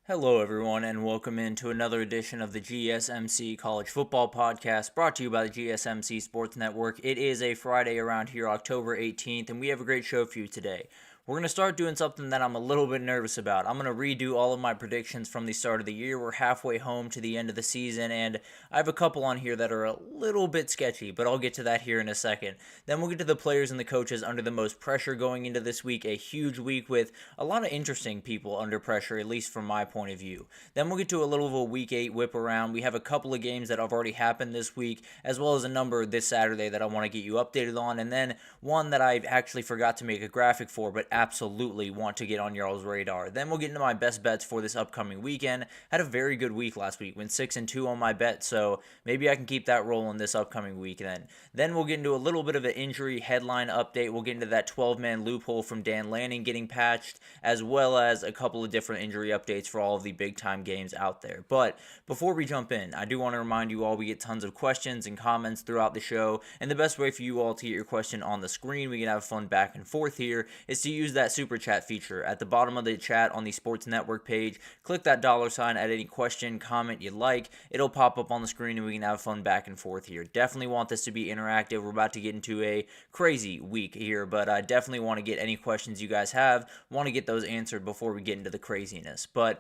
Hello, everyone, and welcome into another edition of the GSMC College Football Podcast, brought to you by the GSMC Sports Network. It is a Friday around here, October 18th, and we have a great show for you today. We're going to start doing something that I'm a little bit nervous about. I'm going to redo all of my predictions from the start of the year. We're halfway home to the end of the season, and I have a couple on here that are a little bit sketchy, but I'll get to that here in a second. Then we'll get to the players and the coaches under the most pressure going into this week, a huge week with a lot of interesting people under pressure, at least from my point of view. Then we'll get to a little of a Week 8 whip around. We have a couple of games that have already happened this week, as well as a number this Saturday that I want to get you updated on, and then one that I actually forgot to make a graphic for, but absolutely want to get on y'all's radar. Then we'll get into my best bets for this upcoming weekend. Had a very good week last week, went 6-2 on my bet, so maybe I can keep that rolling this upcoming week then. Then we'll get into a little bit of an injury headline update. We'll get into that 12-man loophole from Dan Lanning getting patched, as well as a couple of different injury updates for all of the big-time games out there. But before we jump in, I do want to remind you all we get tons of questions and comments throughout the show, and the best way for you all to get your question on the screen, we can have fun back and forth here, is to use that super chat feature at the bottom of the chat on the Sports Network page. Click that $sign, add any question, comment you like. It'll pop up on the screen and we can have fun back and forth here. Definitely want this to be interactive. We're about to get into a crazy week here, but I definitely want to get any questions you guys have. Want to get those answered before we get into the craziness. But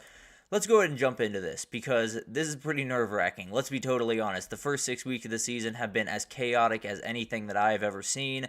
let's go ahead and jump into this because this is pretty nerve-wracking. Let's be totally honest. The first 6 weeks of the season have been as chaotic as anything that I have ever seen.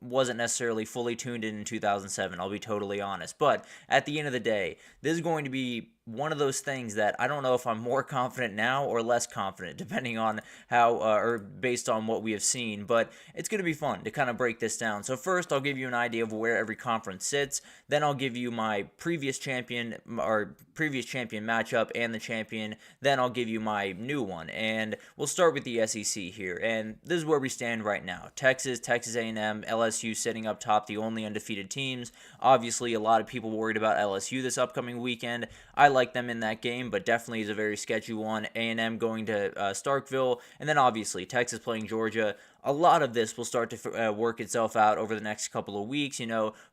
Wasn't necessarily fully tuned in 2007, I'll be totally honest. But at the end of the day, this is going to be one of those things that I don't know if I'm more confident now or less confident, depending on how, or based on what we have seen, but it's going to be fun to kind of break this down. So first, I'll give you an idea of where every conference sits, then I'll give you my previous champion matchup and the champion, then I'll give you my new one, and we'll start with the SEC here, and this is where we stand right now. Texas A&M, LSU sitting up top, the only undefeated teams. Obviously, a lot of people worried about LSU this upcoming weekend. I like them in that game, but definitely is a very sketchy one. A&M going to Starkville, and then obviously Texas playing Georgia. A lot of this will start to work itself out over the next couple of weeks.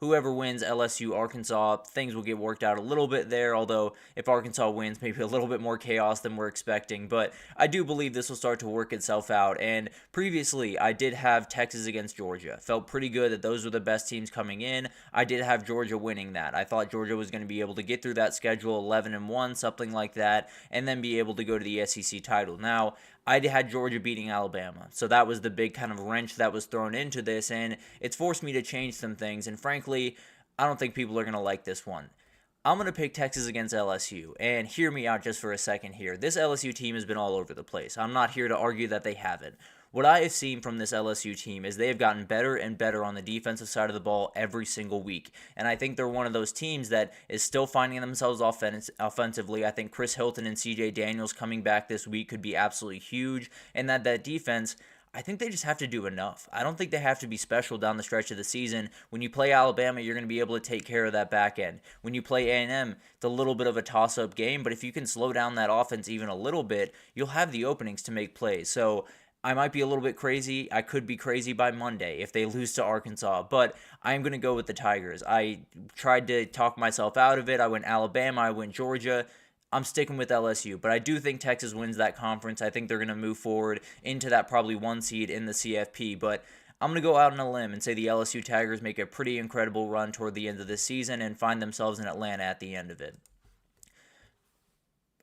Whoever wins LSU, Arkansas, things will get worked out a little bit there, although if Arkansas wins, maybe a little bit more chaos than we're expecting. But I do believe this will start to work itself out, and previously I did have Texas against Georgia. Felt pretty good that those were the best teams coming in. I did have Georgia winning that. I thought Georgia was going to be able to get through that schedule 11-1, something like that, and then be able to go to the SEC title. Now, I had Georgia beating Alabama, so that was the big kind of wrench that was thrown into this, and it's forced me to change some things, and frankly, I don't think people are going to like this one. I'm going to pick Texas against LSU, and hear me out just for a second here. This LSU team has been all over the place. I'm not here to argue that they haven't. What I have seen from this LSU team is they have gotten better and better on the defensive side of the ball every single week. And I think they're one of those teams that is still finding themselves offensively. I think Chris Hilton and CJ Daniels coming back this week could be absolutely huge. And that defense, I think they just have to do enough. I don't think they have to be special down the stretch of the season. When you play Alabama, you're going to be able to take care of that back end. When you play A&M, it's a little bit of a toss-up game. But if you can slow down that offense even a little bit, you'll have the openings to make plays. So I might be a little bit crazy. I could be crazy by Monday if they lose to Arkansas, but I'm going to go with the Tigers. I tried to talk myself out of it. I went Alabama. I went Georgia. I'm sticking with LSU, but I do think Texas wins that conference. I think they're going to move forward into that probably 1 seed in the CFP, but I'm going to go out on a limb and say the LSU Tigers make a pretty incredible run toward the end of the season and find themselves in Atlanta at the end of it.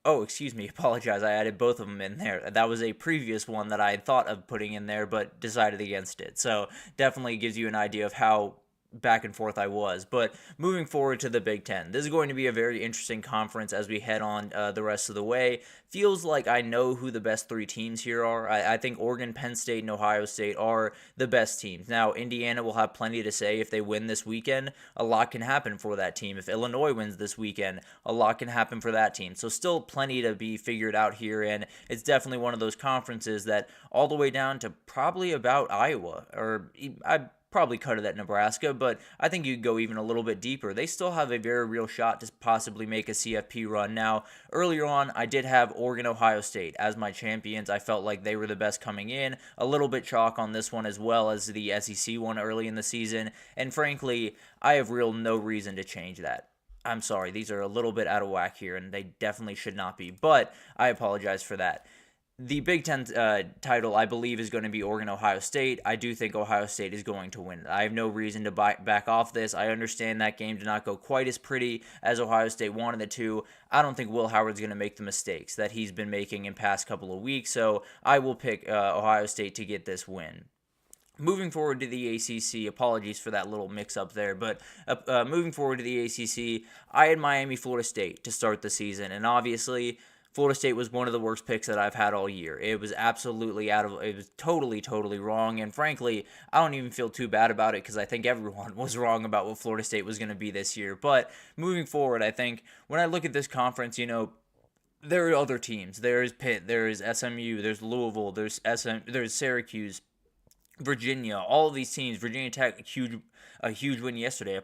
Oh, excuse me, apologize, I added both of them in there. That was a previous one that I had thought of putting in there, but decided against it. So definitely gives you an idea of how back and forth I was. But moving forward to the Big Ten, this is going to be a very interesting conference as we head on the rest of the way. Feels like I know who the best 3 teams here are. I think Oregon, Penn State, and Ohio State are the best teams. Now, Indiana will have plenty to say if they win this weekend. A lot can happen for that team. If Illinois wins this weekend, a lot can happen for that team. So still plenty to be figured out here, and it's definitely one of those conferences that all the way down to probably about Iowa, or probably cut it at Nebraska, but I think you could go even a little bit deeper. They still have a very real shot to possibly make a CFP run. Now, earlier on, I did have Oregon, Ohio State as my champions. I felt like they were the best coming in. A little bit chalk on this one as well as the SEC one early in the season, and frankly, I have no reason to change that. I'm sorry, these are a little bit out of whack here, and they definitely should not be, but I apologize for that. The Big Ten title, I believe, is going to be Oregon-Ohio State. I do think Ohio State is going to win. I have no reason to back off this. I understand that game did not go quite as pretty as Ohio State wanted it to. I don't think Will Howard's going to make the mistakes that he's been making in past couple of weeks, so I will pick Ohio State to get this win. Moving forward to the ACC, apologies for that little mix-up there, but moving forward to the ACC, I had Miami, Florida State to start the season, and obviously Florida State was one of the worst picks that I've had all year. It was it was totally wrong, and frankly, I don't even feel too bad about it because I think everyone was wrong about what Florida State was going to be this year. But moving forward, I think when I look at this conference, there are other teams. There's Pitt, there's SMU, there's Louisville, there's Syracuse, Virginia, all of these teams. Virginia Tech, a huge win yesterday.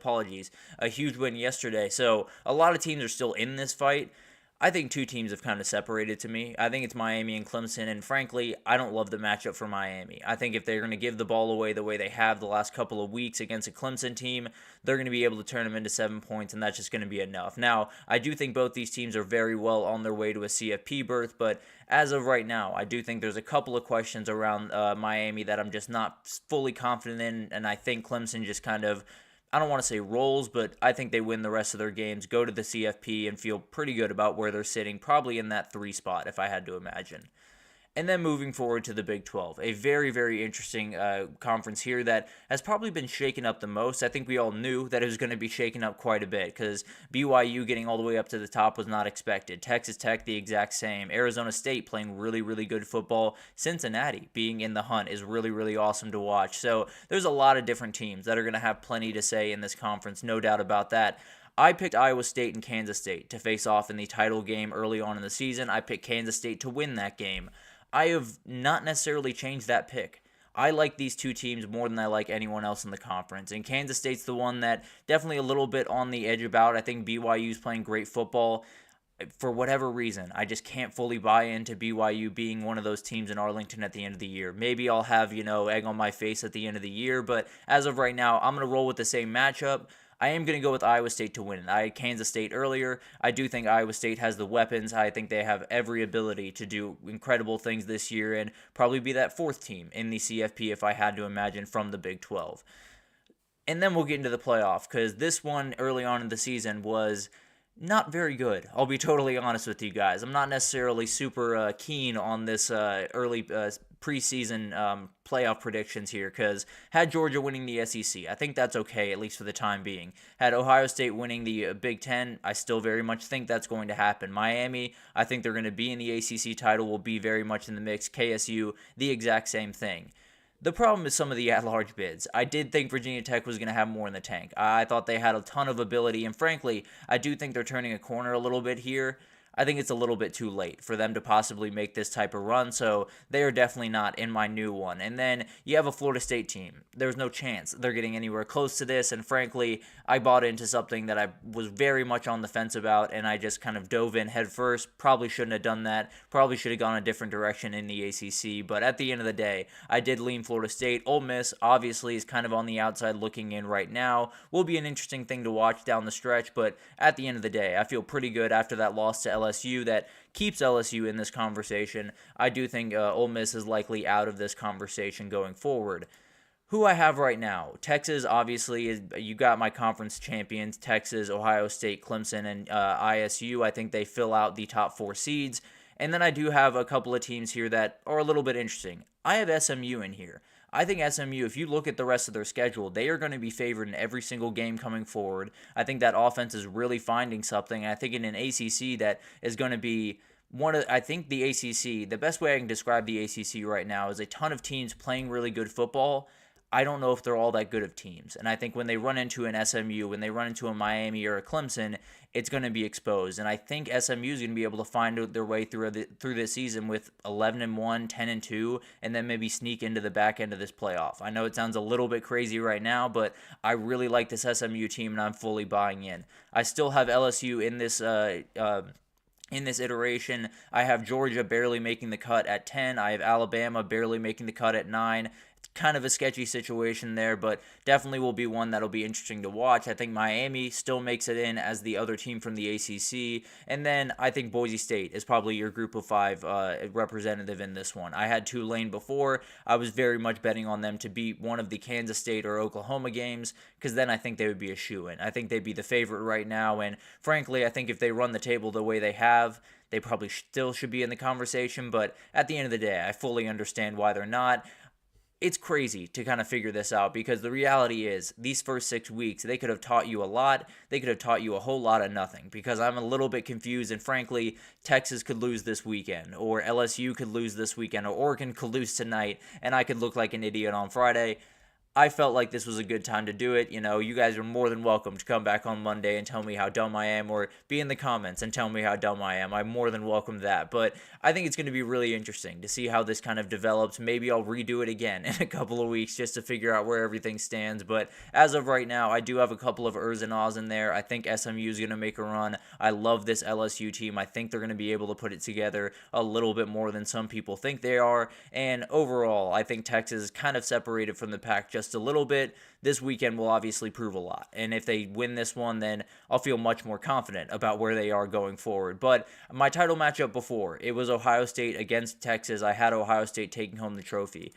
A huge win yesterday. So a lot of teams are still in this fight. I think two teams have kind of separated to me. I think it's Miami and Clemson, and frankly, I don't love the matchup for Miami. I think if they're going to give the ball away the way they have the last couple of weeks against a Clemson team, they're going to be able to turn them into 7 points, and that's just going to be enough. Now, I do think both these teams are very well on their way to a CFP berth, but as of right now, I do think there's a couple of questions around Miami that I'm just not fully confident in, and I think Clemson just kind of, I don't want to say rolls, but I think they win the rest of their games, go to the CFP, and feel pretty good about where they're sitting, probably in that 3 spot, if I had to imagine. And then moving forward to the Big 12, a very, very interesting conference here that has probably been shaken up the most. I think we all knew that it was going to be shaken up quite a bit because BYU getting all the way up to the top was not expected. Texas Tech, the exact same. Arizona State playing really, really good football. Cincinnati being in the hunt is really, really awesome to watch. So there's a lot of different teams that are going to have plenty to say in this conference, no doubt about that. I picked Iowa State and Kansas State to face off in the title game early on in the season. I picked Kansas State to win that game. I have not necessarily changed that pick. I like these two teams more than I like anyone else in the conference. And Kansas State's the one that definitely a little bit on the edge about. I think BYU's playing great football. For whatever reason, I just can't fully buy into BYU being one of those teams in Arlington at the end of the year. Maybe I'll have, egg on my face at the end of the year. But as of right now, I'm going to roll with the same matchup. I am going to go with Iowa State to win. I had Kansas State earlier. I do think Iowa State has the weapons. I think they have every ability to do incredible things this year and probably be that 4th team in the CFP if I had to imagine from the Big 12. And then we'll get into the playoff because this one early on in the season was not very good. I'll be totally honest with you guys. I'm not necessarily super keen on this early preseason playoff predictions here because had Georgia winning the SEC, I think that's okay, at least for the time being. Had Ohio State winning the Big Ten, I still very much think that's going to happen. Miami, I think they're going to be in the ACC title, will be very much in the mix. KSU, the exact same thing. The problem is some of the at-large bids. I did think Virginia Tech was going to have more in the tank. I thought they had a ton of ability, and frankly, I do think they're turning a corner a little bit here. I think it's a little bit too late for them to possibly make this type of run, so they are definitely not in my new one. And then you have a Florida State team. There's no chance they're getting anywhere close to this, and frankly, I bought into something that I was very much on the fence about, and I just kind of dove in head first. Probably shouldn't have done that. Probably should have gone a different direction in the ACC, but at the end of the day, I did lean Florida State. Ole Miss, obviously, is kind of on the outside looking in right now. Will be an interesting thing to watch down the stretch, but at the end of the day, I feel pretty good after that loss to LSU that keeps LSU in this conversation. I do think Ole Miss is likely out of this conversation going forward. Who I have right now, Texas obviously is. You got my conference champions, Texas, Ohio State, Clemson, and ISU. I think they fill out the top 4 seeds. And then I do have a couple of teams here that are a little bit interesting. I have SMU in here. I think SMU, if you look at the rest of their schedule, they are going to be favored in every single game coming forward. I think that offense is really finding something. I think in an ACC that is going to be I think the ACC, the best way I can describe the ACC right now is a ton of teams playing really good football. I don't know if they're all that good of teams. And I think when they run into an SMU, when they run into a Miami or a Clemson, it's going to be exposed. And I think SMU is going to be able to find their way through this season with 11-1, 10-2, and then maybe sneak into the back end of this playoff. I know it sounds a little bit crazy right now, but I really like this SMU team, and I'm fully buying in. I still have LSU in this iteration. I have Georgia barely making the cut at 10. I have Alabama barely making the cut at 9. It's kind of a sketchy situation there, but definitely will be one that'll be interesting to watch. I think Miami still makes it in as the other team from the ACC, and then I think Boise State is probably your group of 5 representative in this one. I had Tulane before. I was very much betting on them to beat one of the Kansas State or Oklahoma games, because then I think they would be a shoo-in. I think they'd be the favorite right now, and frankly, I think if they run the table the way they have, they probably still should be in the conversation, but at the end of the day, I fully understand why they're not. It's crazy to kind of figure this out, because the reality is these first 6 weeks, they could have taught you a lot. They could have taught you a whole lot of nothing, because I'm a little bit confused, and frankly, Texas could lose this weekend, or LSU could lose this weekend, or Oregon could lose tonight, and I could look like an idiot on Friday. I felt like this was a good time to do it. You guys are more than welcome to come back on Monday and tell me how dumb I am, or be in the comments and tell me how dumb I am. I'm more than welcome to that. But I think it's going to be really interesting to see how this kind of develops. Maybe I'll redo it again in a couple of weeks just to figure out where everything stands. But as of right now, I do have a couple of ers and ahs in there. I think SMU is going to make a run. I love this LSU team. I think they're going to be able to put it together a little bit more than some people think they are. And overall, I think Texas is kind of separated from the pack just a little bit. This weekend will obviously prove a lot, and if they win this one, then I'll feel much more confident about where they are going forward. But my title matchup before, it was Ohio State against Texas. I had Ohio State taking home the trophy.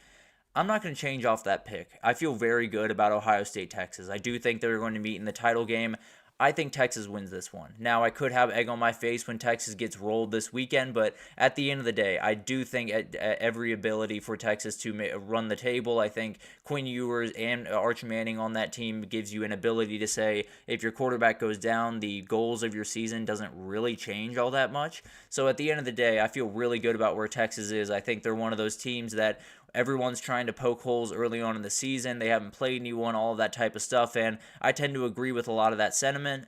I'm not going to change off that pick. I feel very good about Ohio State Texas. I do think they're going to meet in the title game. I think Texas wins this one. Now, I could have egg on my face when Texas gets rolled this weekend, but at the end of the day, I do think every ability for Texas to run the table. I think Quinn Ewers and Arch Manning on that team gives you an ability to say, if your quarterback goes down, the goals of your season doesn't really change all that much. So at the end of the day, I feel really good about where Texas is. I think they're one of those teams that everyone's trying to poke holes early on in the season. They haven't played anyone, all of that type of stuff, and I tend to agree with a lot of that sentiment.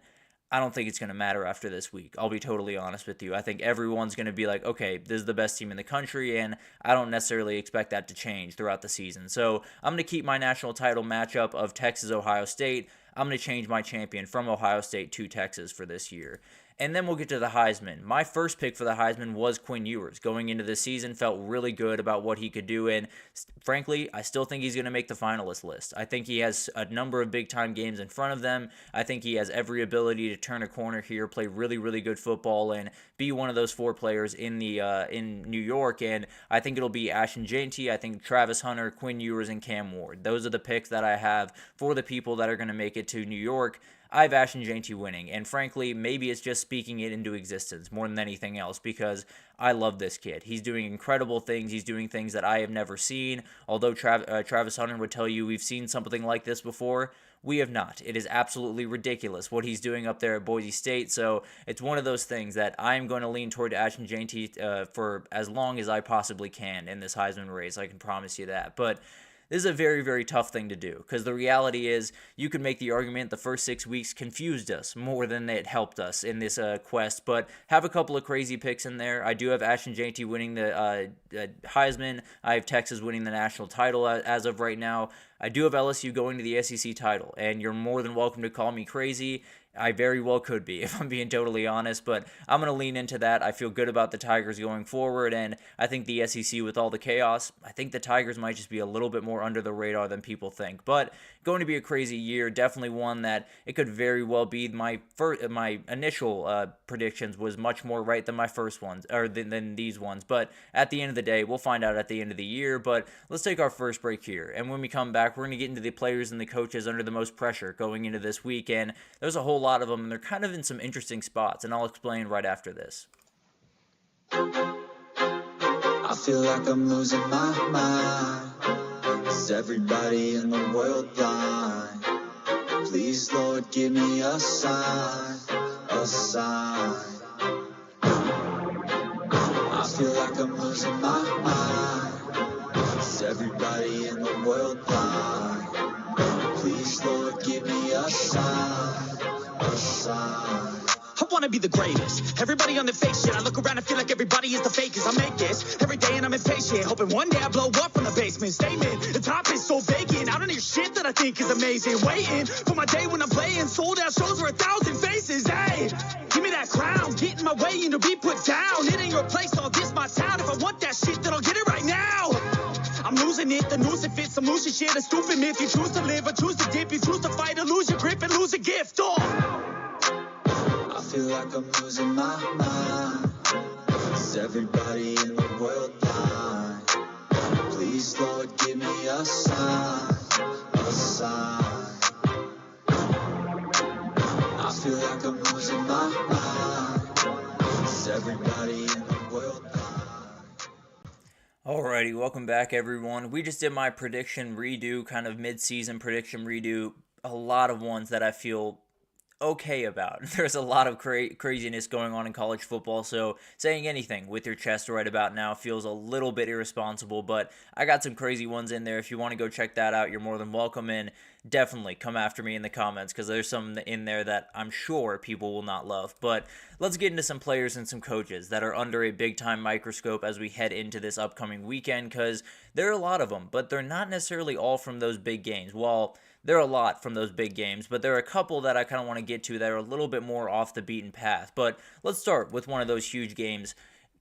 I don't think it's going to matter after this week. I'll be totally honest with you. I think everyone's going to be like, okay, this is the best team in the country, and I don't necessarily expect that to change throughout the season. So I'm going to keep my national title matchup of Texas-Ohio State. I'm going to change my champion from Ohio State to Texas for this year. And then we'll get to the Heisman. My first pick for the Heisman was Quinn Ewers. Going into the season, felt really good about what he could do, and frankly, I still think he's going to make the finalist list. I think he has a number of big-time games in front of them. I think he has every ability to turn a corner here, play really, really good football, and be one of those 4 players in New York. And I think it'll be Ashton Jeanty, I think Travis Hunter, Quinn Ewers, and Cam Ward. Those are the picks that I have for the people that are going to make it to New York. I have Ashton Jeanty winning, and frankly, maybe it's just speaking it into existence more than anything else, because I love this kid. He's doing incredible things. He's doing things that I have never seen. Although Travis Hunter would tell you we've seen something like this before, we have not. It is absolutely ridiculous what he's doing up there at Boise State, so it's one of those things that I'm going to lean toward Ashton Jeanty for as long as I possibly can in this Heisman race. I can promise you that. But this is a very, very tough thing to do, because the reality is you could make the argument the first 6 weeks confused us more than it helped us in this quest, but have a couple of crazy picks in there. I do have Ashton Jeanty winning the Heisman. I have Texas winning the national title as of right now. I do have LSU going to the SEC title, and you're more than welcome to call me crazy. I very well could be, if I'm being totally honest, but I'm going to lean into that. I feel good about the Tigers going forward, and I think the SEC, with all the chaos, I think the Tigers might just be a little bit more under the radar than people think. But going to be a crazy year, definitely one that it could very well be. My initial predictions was much more right than my first ones, or than these ones. But at the end of the day, we'll find out at the end of the year. But let's take our first break here, and when we come back, we're going to get into the players and the coaches under the most pressure going into this week, and there's a whole lot of them, and they're kind of in some interesting spots, and I'll explain right after this. I feel like I'm losing my mind. Is everybody in the world blind? Please, Lord, give me a sign, a sign. I feel like I'm losing my mind. Is everybody in the world blind? Please, Lord, give me a sign, a sign. I wanna be the greatest. Everybody on the fake shit. I look around and feel like everybody is the fakest. I make this every day and I'm impatient. Hoping one day I blow up from the basement. Statement, the top is so vacant. I don't hear shit that I think is amazing. Waiting for my day when I'm playing. Sold out shows for 1,000 faces. Hey, give me that crown. Get in my way and to be put down. It ain't your place, all this my town. If I want that shit, then I'll get it right now. I'm losing it, the noose it fits. Some losing shit, a stupid myth. You choose to live or choose to dip. You choose to fight or lose your grip and lose a gift. Oh. I feel like I'm losing my mind. Is everybody in the world blind? Please, Lord, give me a sign, a sign. I feel like I'm losing my mind. Is everybody in the world blind? Alrighty, welcome back everyone. We just did my prediction redo, kind of mid-season prediction redo. A lot of ones that I feel okay about. There's a lot of craziness going on in college football, so saying anything with your chest right about now feels a little bit irresponsible, but I got some crazy ones in there. If you want to go check that out, you're more than welcome, and definitely come after me in the comments, because there's some in there that I'm sure people will not love. But let's get into some players and some coaches that are under a big-time microscope as we head into this upcoming weekend, because there are a lot of them, but they're not necessarily all from those big games. Well, there are a lot from those big games, but there are a couple that I kind of want to get to that are a little bit more off the beaten path. But let's start with one of those huge games.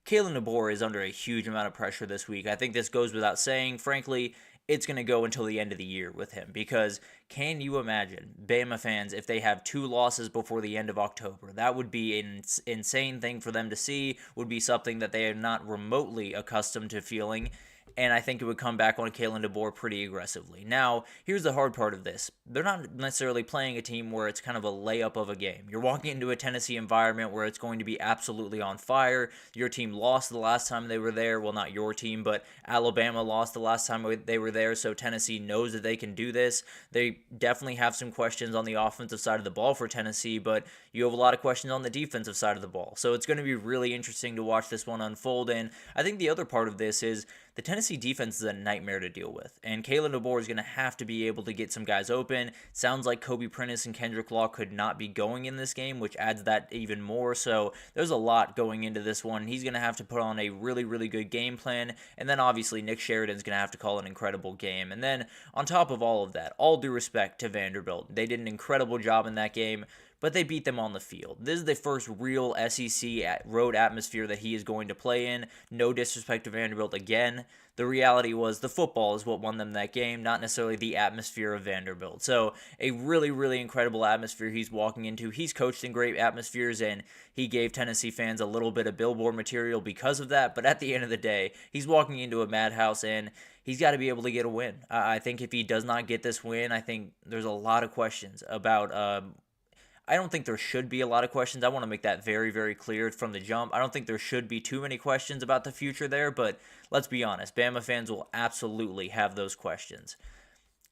Kalen DeBoer is under a huge amount of pressure this week. I think this goes without saying. Frankly, it's going to go until the end of the year with him, because can you imagine Bama fans if they have 2 losses before the end of October? That would be an insane thing for them to see, would be something that they are not remotely accustomed to feeling. And I think it would come back on Kalen DeBoer pretty aggressively. Now, here's the hard part of this. They're not necessarily playing a team where it's kind of a layup of a game. You're walking into a Tennessee environment where it's going to be absolutely on fire. Your team lost the last time they were there. Well, not your team, but Alabama lost the last time they were there, so Tennessee knows that they can do this. They definitely have some questions on the offensive side of the ball for Tennessee, but you have a lot of questions on the defensive side of the ball. So it's going to be really interesting to watch this one unfold. And I think the other part of this is the Tennessee defense is a nightmare to deal with, and Kalen DeBoer is going to have to be able to get some guys open. Sounds like Kobe Prentice and Kendrick Law could not be going in this game, which adds that even more. So there's a lot going into this one. He's going to have to put on a really, really good game plan, and then obviously Nick Sheridan's going to have to call an incredible game. And then on top of all of that, all due respect to Vanderbilt, they did an incredible job in that game, but they beat them on the field. This is the first real SEC road atmosphere that he is going to play in. No disrespect to Vanderbilt again. The reality was the football is what won them that game, not necessarily the atmosphere of Vanderbilt. So a really, really incredible atmosphere he's walking into. He's coached in great atmospheres, and he gave Tennessee fans a little bit of billboard material because of that. But at the end of the day, he's walking into a madhouse, and he's got to be able to get a win. I think if he does not get this win, I think there's a lot of questions about I don't think there should be a lot of questions. I want to make that very, very clear from the jump. I don't think there should be too many questions about the future there, but let's be honest. Bama fans will absolutely have those questions.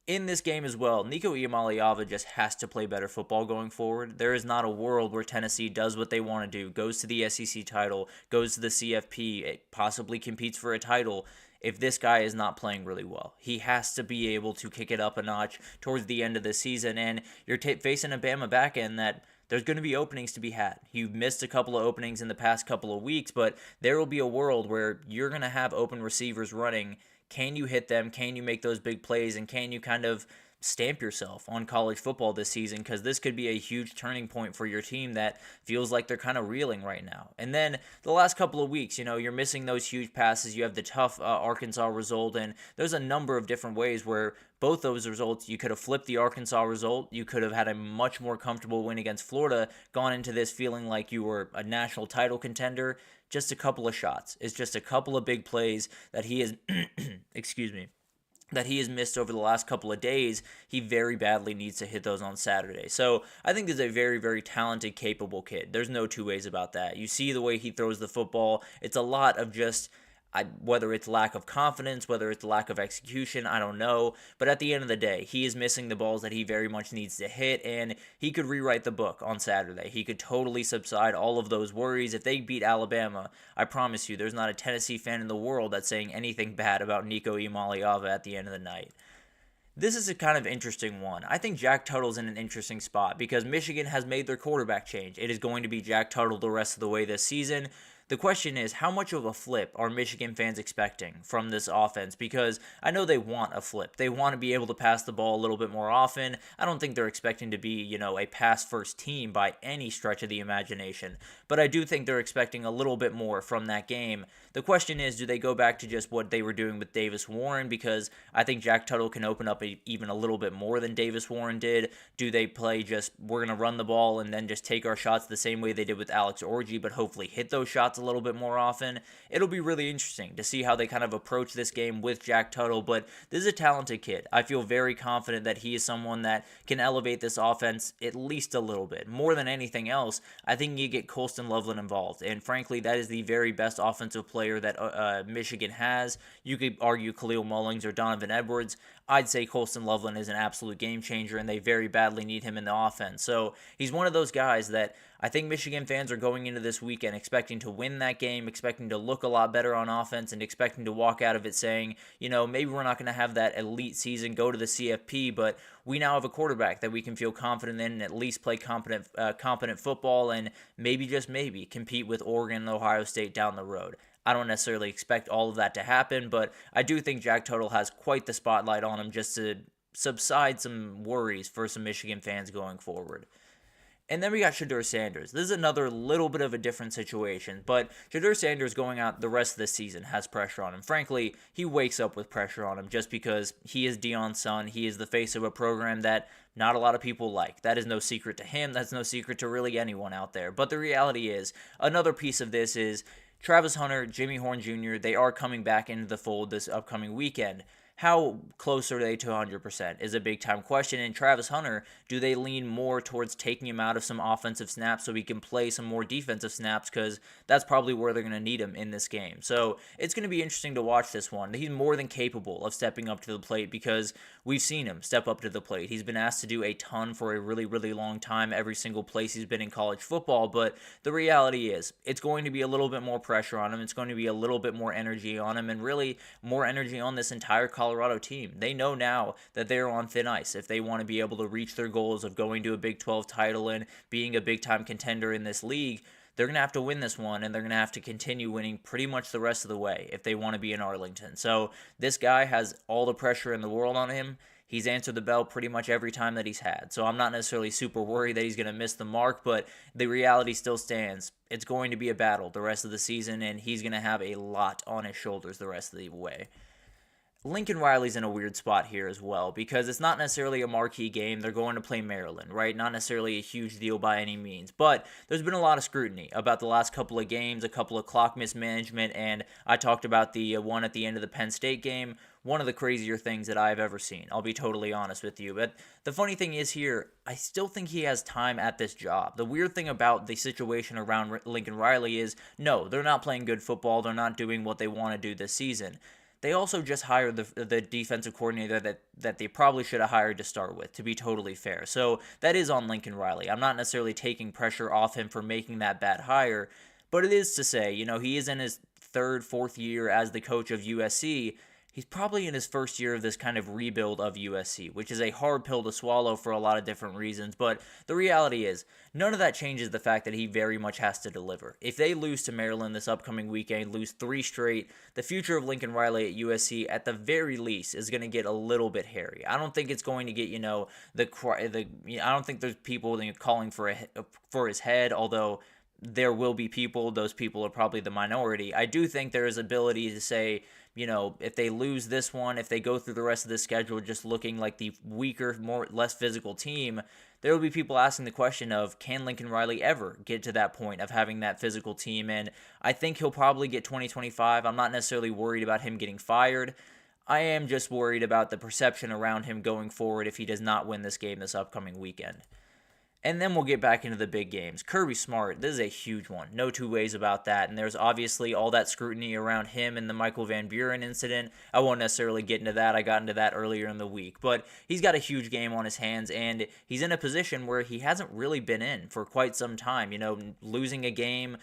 In this game as well, Nico Iamaleava just has to play better football going forward. There is not a world where Tennessee does what they want to do, goes to the SEC title, goes to the CFP, possibly competes for a title, if this guy is not playing really well. He has to be able to kick it up a notch towards the end of the season, and you're facing a Bama back end that there's going to be openings to be had. You've missed a couple of openings in the past couple of weeks, but there will be a world where you're going to have open receivers running. Can you hit them? Can you make those big plays? And can you kind of stamp yourself on college football this season? Because this could be a huge turning point for your team that feels like they're kind of reeling right now. And then the last couple of weeks, you're missing those huge passes. You have the tough Arkansas result, and there's a number of different ways where both those results, you could have flipped the Arkansas result. You could have had a much more comfortable win against Florida, gone into this feeling like you were a national title contender. Just a couple of shots. It's just a couple of big plays that he is, that he has missed over the last couple of days. He very badly needs to hit those on Saturday. So I think he's a very, very talented, capable kid. There's no two ways about that. You see the way he throws the football. It's a lot of just, Whether it's lack of confidence, whether it's lack of execution, I don't know. But at the end of the day, he is missing the balls that he very much needs to hit, and he could rewrite the book on Saturday. He could totally subside all of those worries. If they beat Alabama, I promise you, there's not a Tennessee fan in the world that's saying anything bad about Nico Iamaleava at the end of the night. This is a kind of interesting one. I think Jack Tuttle's in an interesting spot because Michigan has made their quarterback change. It is going to be Jack Tuttle the rest of the way this season. The question is, how much of a flip are Michigan fans expecting from this offense? Because I know they want a flip. They want to be able to pass the ball a little bit more often. I don't think they're expecting to be, a pass-first team by any stretch of the imagination. But I do think they're expecting a little bit more from that game. The question is, do they go back to just what they were doing with Davis Warren? Because I think Jack Tuttle can open up even a little bit more than Davis Warren did. Do they play just, we're going to run the ball and then just take our shots the same way they did with Alex Orji, but hopefully hit those shots a little bit more often? It'll be really interesting to see how they kind of approach this game with Jack Tuttle, but this is a talented kid. I feel very confident that he is someone that can elevate this offense at least a little bit. More than anything else, I think you get Colston Loveland involved, and frankly, that is the very best offensive player that Michigan has. You could argue Khalil Mullings or Donovan Edwards. I'd say Colston Loveland is an absolute game changer, and they very badly need him in the offense. So he's one of those guys that I think Michigan fans are going into this weekend expecting to win that game, expecting to look a lot better on offense, and expecting to walk out of it saying, maybe we're not going to have that elite season, go to the CFP, but we now have a quarterback that we can feel confident in and at least play competent football and maybe, just maybe, compete with Oregon and Ohio State down the road. I don't necessarily expect all of that to happen, but I do think Jack Tuttle has quite the spotlight on him just to subside some worries for some Michigan fans going forward. And then we got Shedeur Sanders. This is another little bit of a different situation, but Shedeur Sanders going out the rest of the season has pressure on him. Frankly, he wakes up with pressure on him just because he is Deion's son. He is the face of a program that not a lot of people like. That is no secret to him. That's no secret to really anyone out there. But the reality is, another piece of this is Travis Hunter, Jimmy Horn Jr., they are coming back into the fold this upcoming weekend. How close are they to 100% is a big-time question. And Travis Hunter, do they lean more towards taking him out of some offensive snaps so he can play some more defensive snaps? Because that's probably where they're going to need him in this game. So it's going to be interesting to watch this one. He's more than capable of stepping up to the plate because we've seen him step up to the plate. He's been asked to do a ton for a really, really long time, every single place he's been in college football. But the reality is, it's going to be a little bit more pressure on him. It's going to be a little bit more energy on him, and really more energy on this entire Colorado team. They know now that they're on thin ice if they want to be able to reach their goals of going to a Big 12 title and being a big-time contender in this league. They're going to have to win this one, and they're going to have to continue winning pretty much the rest of the way if they want to be in Arlington. So this guy has all the pressure in the world on him. He's answered the bell pretty much every time that he's had. So I'm not necessarily super worried that he's going to miss the mark, but the reality still stands. It's going to be a battle the rest of the season, and he's going to have a lot on his shoulders the rest of the way. Lincoln Riley's in a weird spot here as well because it's not necessarily a marquee game. They're going to play Maryland, right? Not necessarily a huge deal by any means, but there's been a lot of scrutiny about the last couple of games, a couple of clock mismanagement, and I talked about the one at the end of the Penn State game, one of the crazier things that I've ever seen. I'll be totally honest with you, but the funny thing is here, I still think he has time at this job. The weird thing about the situation around Lincoln Riley is, no, they're not playing good football. They're not doing what they want to do this season. They also just hired the defensive coordinator that they probably should have hired to start with, to be totally fair. So that is on Lincoln Riley. I'm not necessarily taking pressure off him for making that bad hire, but it is to say, he is in his third, fourth year as the coach of USC. He's probably in his first year of this kind of rebuild of USC, which is a hard pill to swallow for a lot of different reasons. But the reality is, none of that changes the fact that he very much has to deliver. If they lose to Maryland this upcoming weekend, lose 3 straight, the future of Lincoln Riley at USC, at the very least, is going to get a little bit hairy. I don't think it's going to get, I don't think there's people calling for his head, although there will be people. Those people are probably the minority. I do think there is ability to say, if they lose this one, if they go through the rest of the schedule just looking like the weaker, less physical team, there will be people asking the question of, can Lincoln Riley ever get to that point of having that physical team? And I think he'll probably get 2025. I'm not necessarily worried about him getting fired. I am just worried about the perception around him going forward if he does not win this game this upcoming weekend. And then we'll get back into the big games. Kirby Smart, this is a huge one. No two ways about that. And there's obviously all that scrutiny around him and the Michael Van Buren incident. I won't necessarily get into that. I got into that earlier in the week. But he's got a huge game on his hands, and he's in a position where he hasn't really been in for quite some time. Losing a game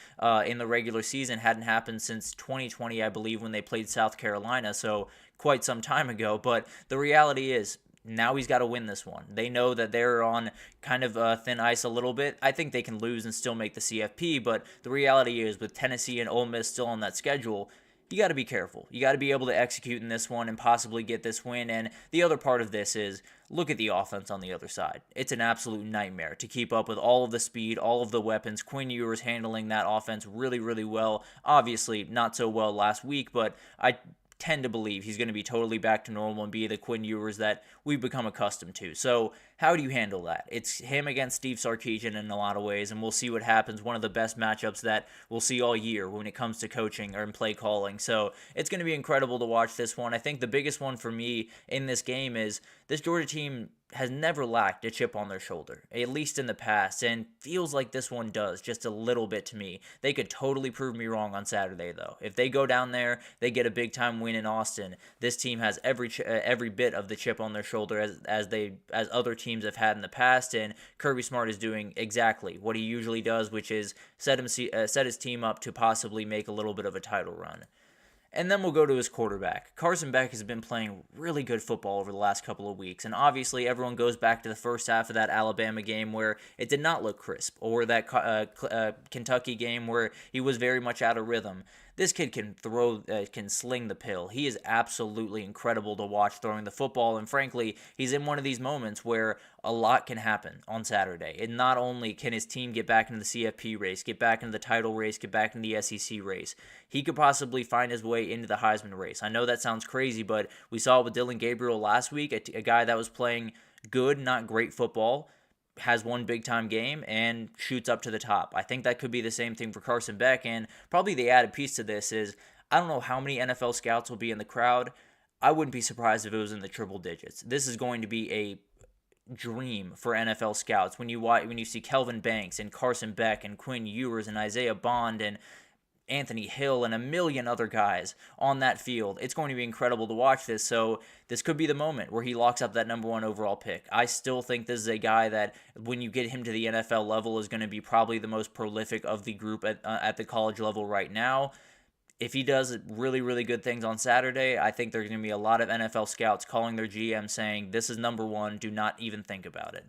in the regular season hadn't happened since 2020, I believe, when they played South Carolina. So quite some time ago. But the reality is, now he's got to win this one. They know that they're on kind of thin ice a little bit. I think they can lose and still make the CFP, but the reality is with Tennessee and Ole Miss still on that schedule, you got to be careful. You got to be able to execute in this one and possibly get this win. And the other part of this is, look at the offense on the other side. It's an absolute nightmare to keep up with all of the speed, all of the weapons. Quinn Ewers handling that offense really, really well. Obviously, not so well last week, but I tend to believe he's going to be totally back to normal and be the Quinn Ewers that we've become accustomed to. So how do you handle that? It's him against Steve Sarkisian in a lot of ways, and we'll see what happens. One of the best matchups that we'll see all year when it comes to coaching or in play calling. So it's going to be incredible to watch this one. I think the biggest one for me in this game is this Georgia team has never lacked a chip on their shoulder, at least in the past, and feels like this one does just a little bit to me. They could totally prove me wrong on Saturday, though. If they go down there, they get a big-time win in Austin, this team has every bit of the chip on their shoulder as other teams have had in the past, and Kirby Smart is doing exactly what he usually does, which is set his team up to possibly make a little bit of a title run. And then we'll go to his quarterback. Carson Beck has been playing really good football over the last couple of weeks, and obviously everyone goes back to the first half of that Alabama game where it did not look crisp, or that Kentucky game where he was very much out of rhythm. This kid can sling the pill. He is absolutely incredible to watch throwing the football, and frankly, he's in one of these moments where a lot can happen on Saturday. And not only can his team get back into the CFP race, get back into the title race, get back into the SEC race, he could possibly find his way into the Heisman race. I know that sounds crazy, but we saw it with Dylan Gabriel last week, a guy that was playing good, not great football, has one big-time game and shoots up to the top. I think that could be the same thing for Carson Beck, and probably the added piece to this is, I don't know how many NFL scouts will be in the crowd. I wouldn't be surprised if it was in the triple digits. This is going to be a dream for NFL scouts. When you see Kelvin Banks and Carson Beck and Quinn Ewers and Isaiah Bond and Anthony Hill and a million other guys on that field, it's going to be incredible to watch this. So this could be the moment where he locks up that number 1 overall pick. I still think this is a guy that, when you get him to the NFL level, is going to be probably the most prolific of the group at the college level right now. If he does really, really good things on Saturday, I think there's going to be a lot of NFL scouts calling their GM saying, this is number 1, do not even think about it.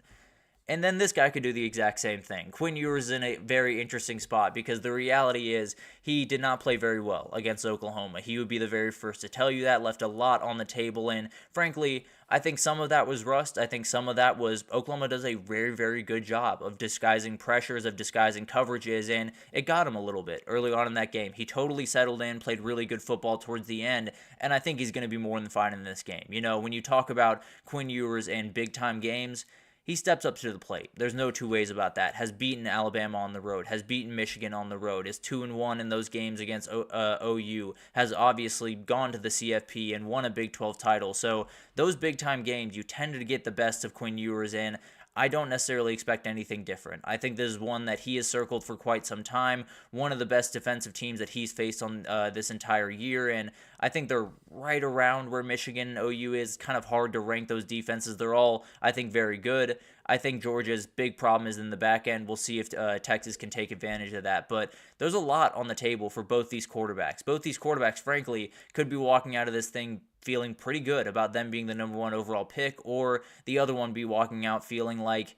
And then this guy could do the exact same thing. Quinn Ewers is in a very interesting spot because the reality is he did not play very well against Oklahoma. He would be the very first to tell you that, left a lot on the table, and frankly, I think some of that was rust. I think some of that was Oklahoma does a very, very good job of disguising pressures, of disguising coverages, and it got him a little bit early on in that game. He totally settled in, played really good football towards the end, and I think he's going to be more than fine in this game. When you talk about Quinn Ewers and big-time games, he steps up to the plate. There's no two ways about that. Has beaten Alabama on the road. Has beaten Michigan on the road. Is 2-1 in those games against OU. Has obviously gone to the CFP and won a Big 12 title. So those big-time games, you tend to get the best of Quinn Ewers in. I don't necessarily expect anything different. I think this is one that he has circled for quite some time, one of the best defensive teams that he's faced on this entire year, and I think they're right around where Michigan and OU is. Kind of hard to rank those defenses. They're all, I think, very good. I think Georgia's big problem is in the back end. We'll see if Texas can take advantage of that. But there's a lot on the table for both these quarterbacks. Both these quarterbacks, frankly, could be walking out of this thing feeling pretty good about them being the number 1 overall pick, or the other one be walking out feeling like,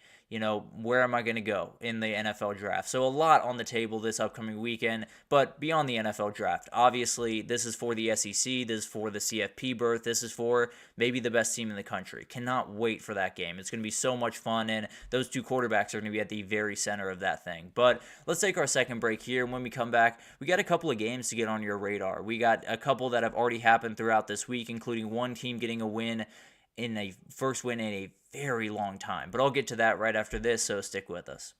where am I going to go in the NFL draft? So a lot on the table this upcoming weekend, but beyond the NFL draft, obviously this is for the SEC, this is for the CFP berth, this is for maybe the best team in the country. Cannot wait for that game. It's going to be so much fun, and those two quarterbacks are going to be at the very center of that thing. But let's take our second break here, and when we come back, we got a couple of games to get on your radar. We got a couple that have already happened throughout this week, including one team getting a win in a first win in a very long time. But I'll get to that right after this, so stick with us.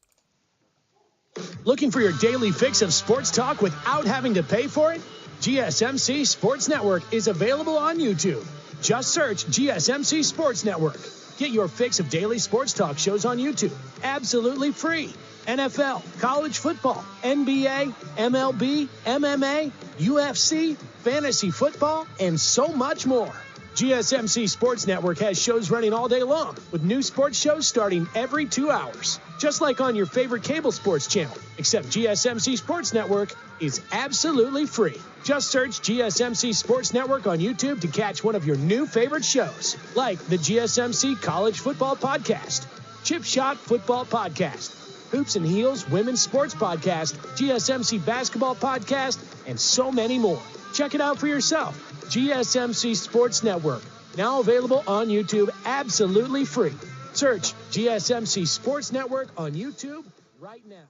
Looking for your daily fix of sports talk without having to pay for it? GSMC Sports Network is available on YouTube. Just search GSMC Sports Network. Get your fix of daily sports talk shows on YouTube, absolutely free. NFL, college football, NBA, MLB, MMA, UFC, fantasy football, and so much more. GSMC Sports Network has shows running all day long, with new sports shows starting every 2 hours. Just like on your favorite cable sports channel, except GSMC Sports Network is absolutely free. Just search GSMC Sports Network on YouTube to catch one of your new favorite shows, like the GSMC College Football Podcast, Chip Shot Football Podcast, Hoops and Heels Women's Sports Podcast, GSMC Basketball Podcast, and so many more. Check it out for yourself. GSMC Sports Network, now available on YouTube absolutely free. Search GSMC Sports Network on YouTube right now.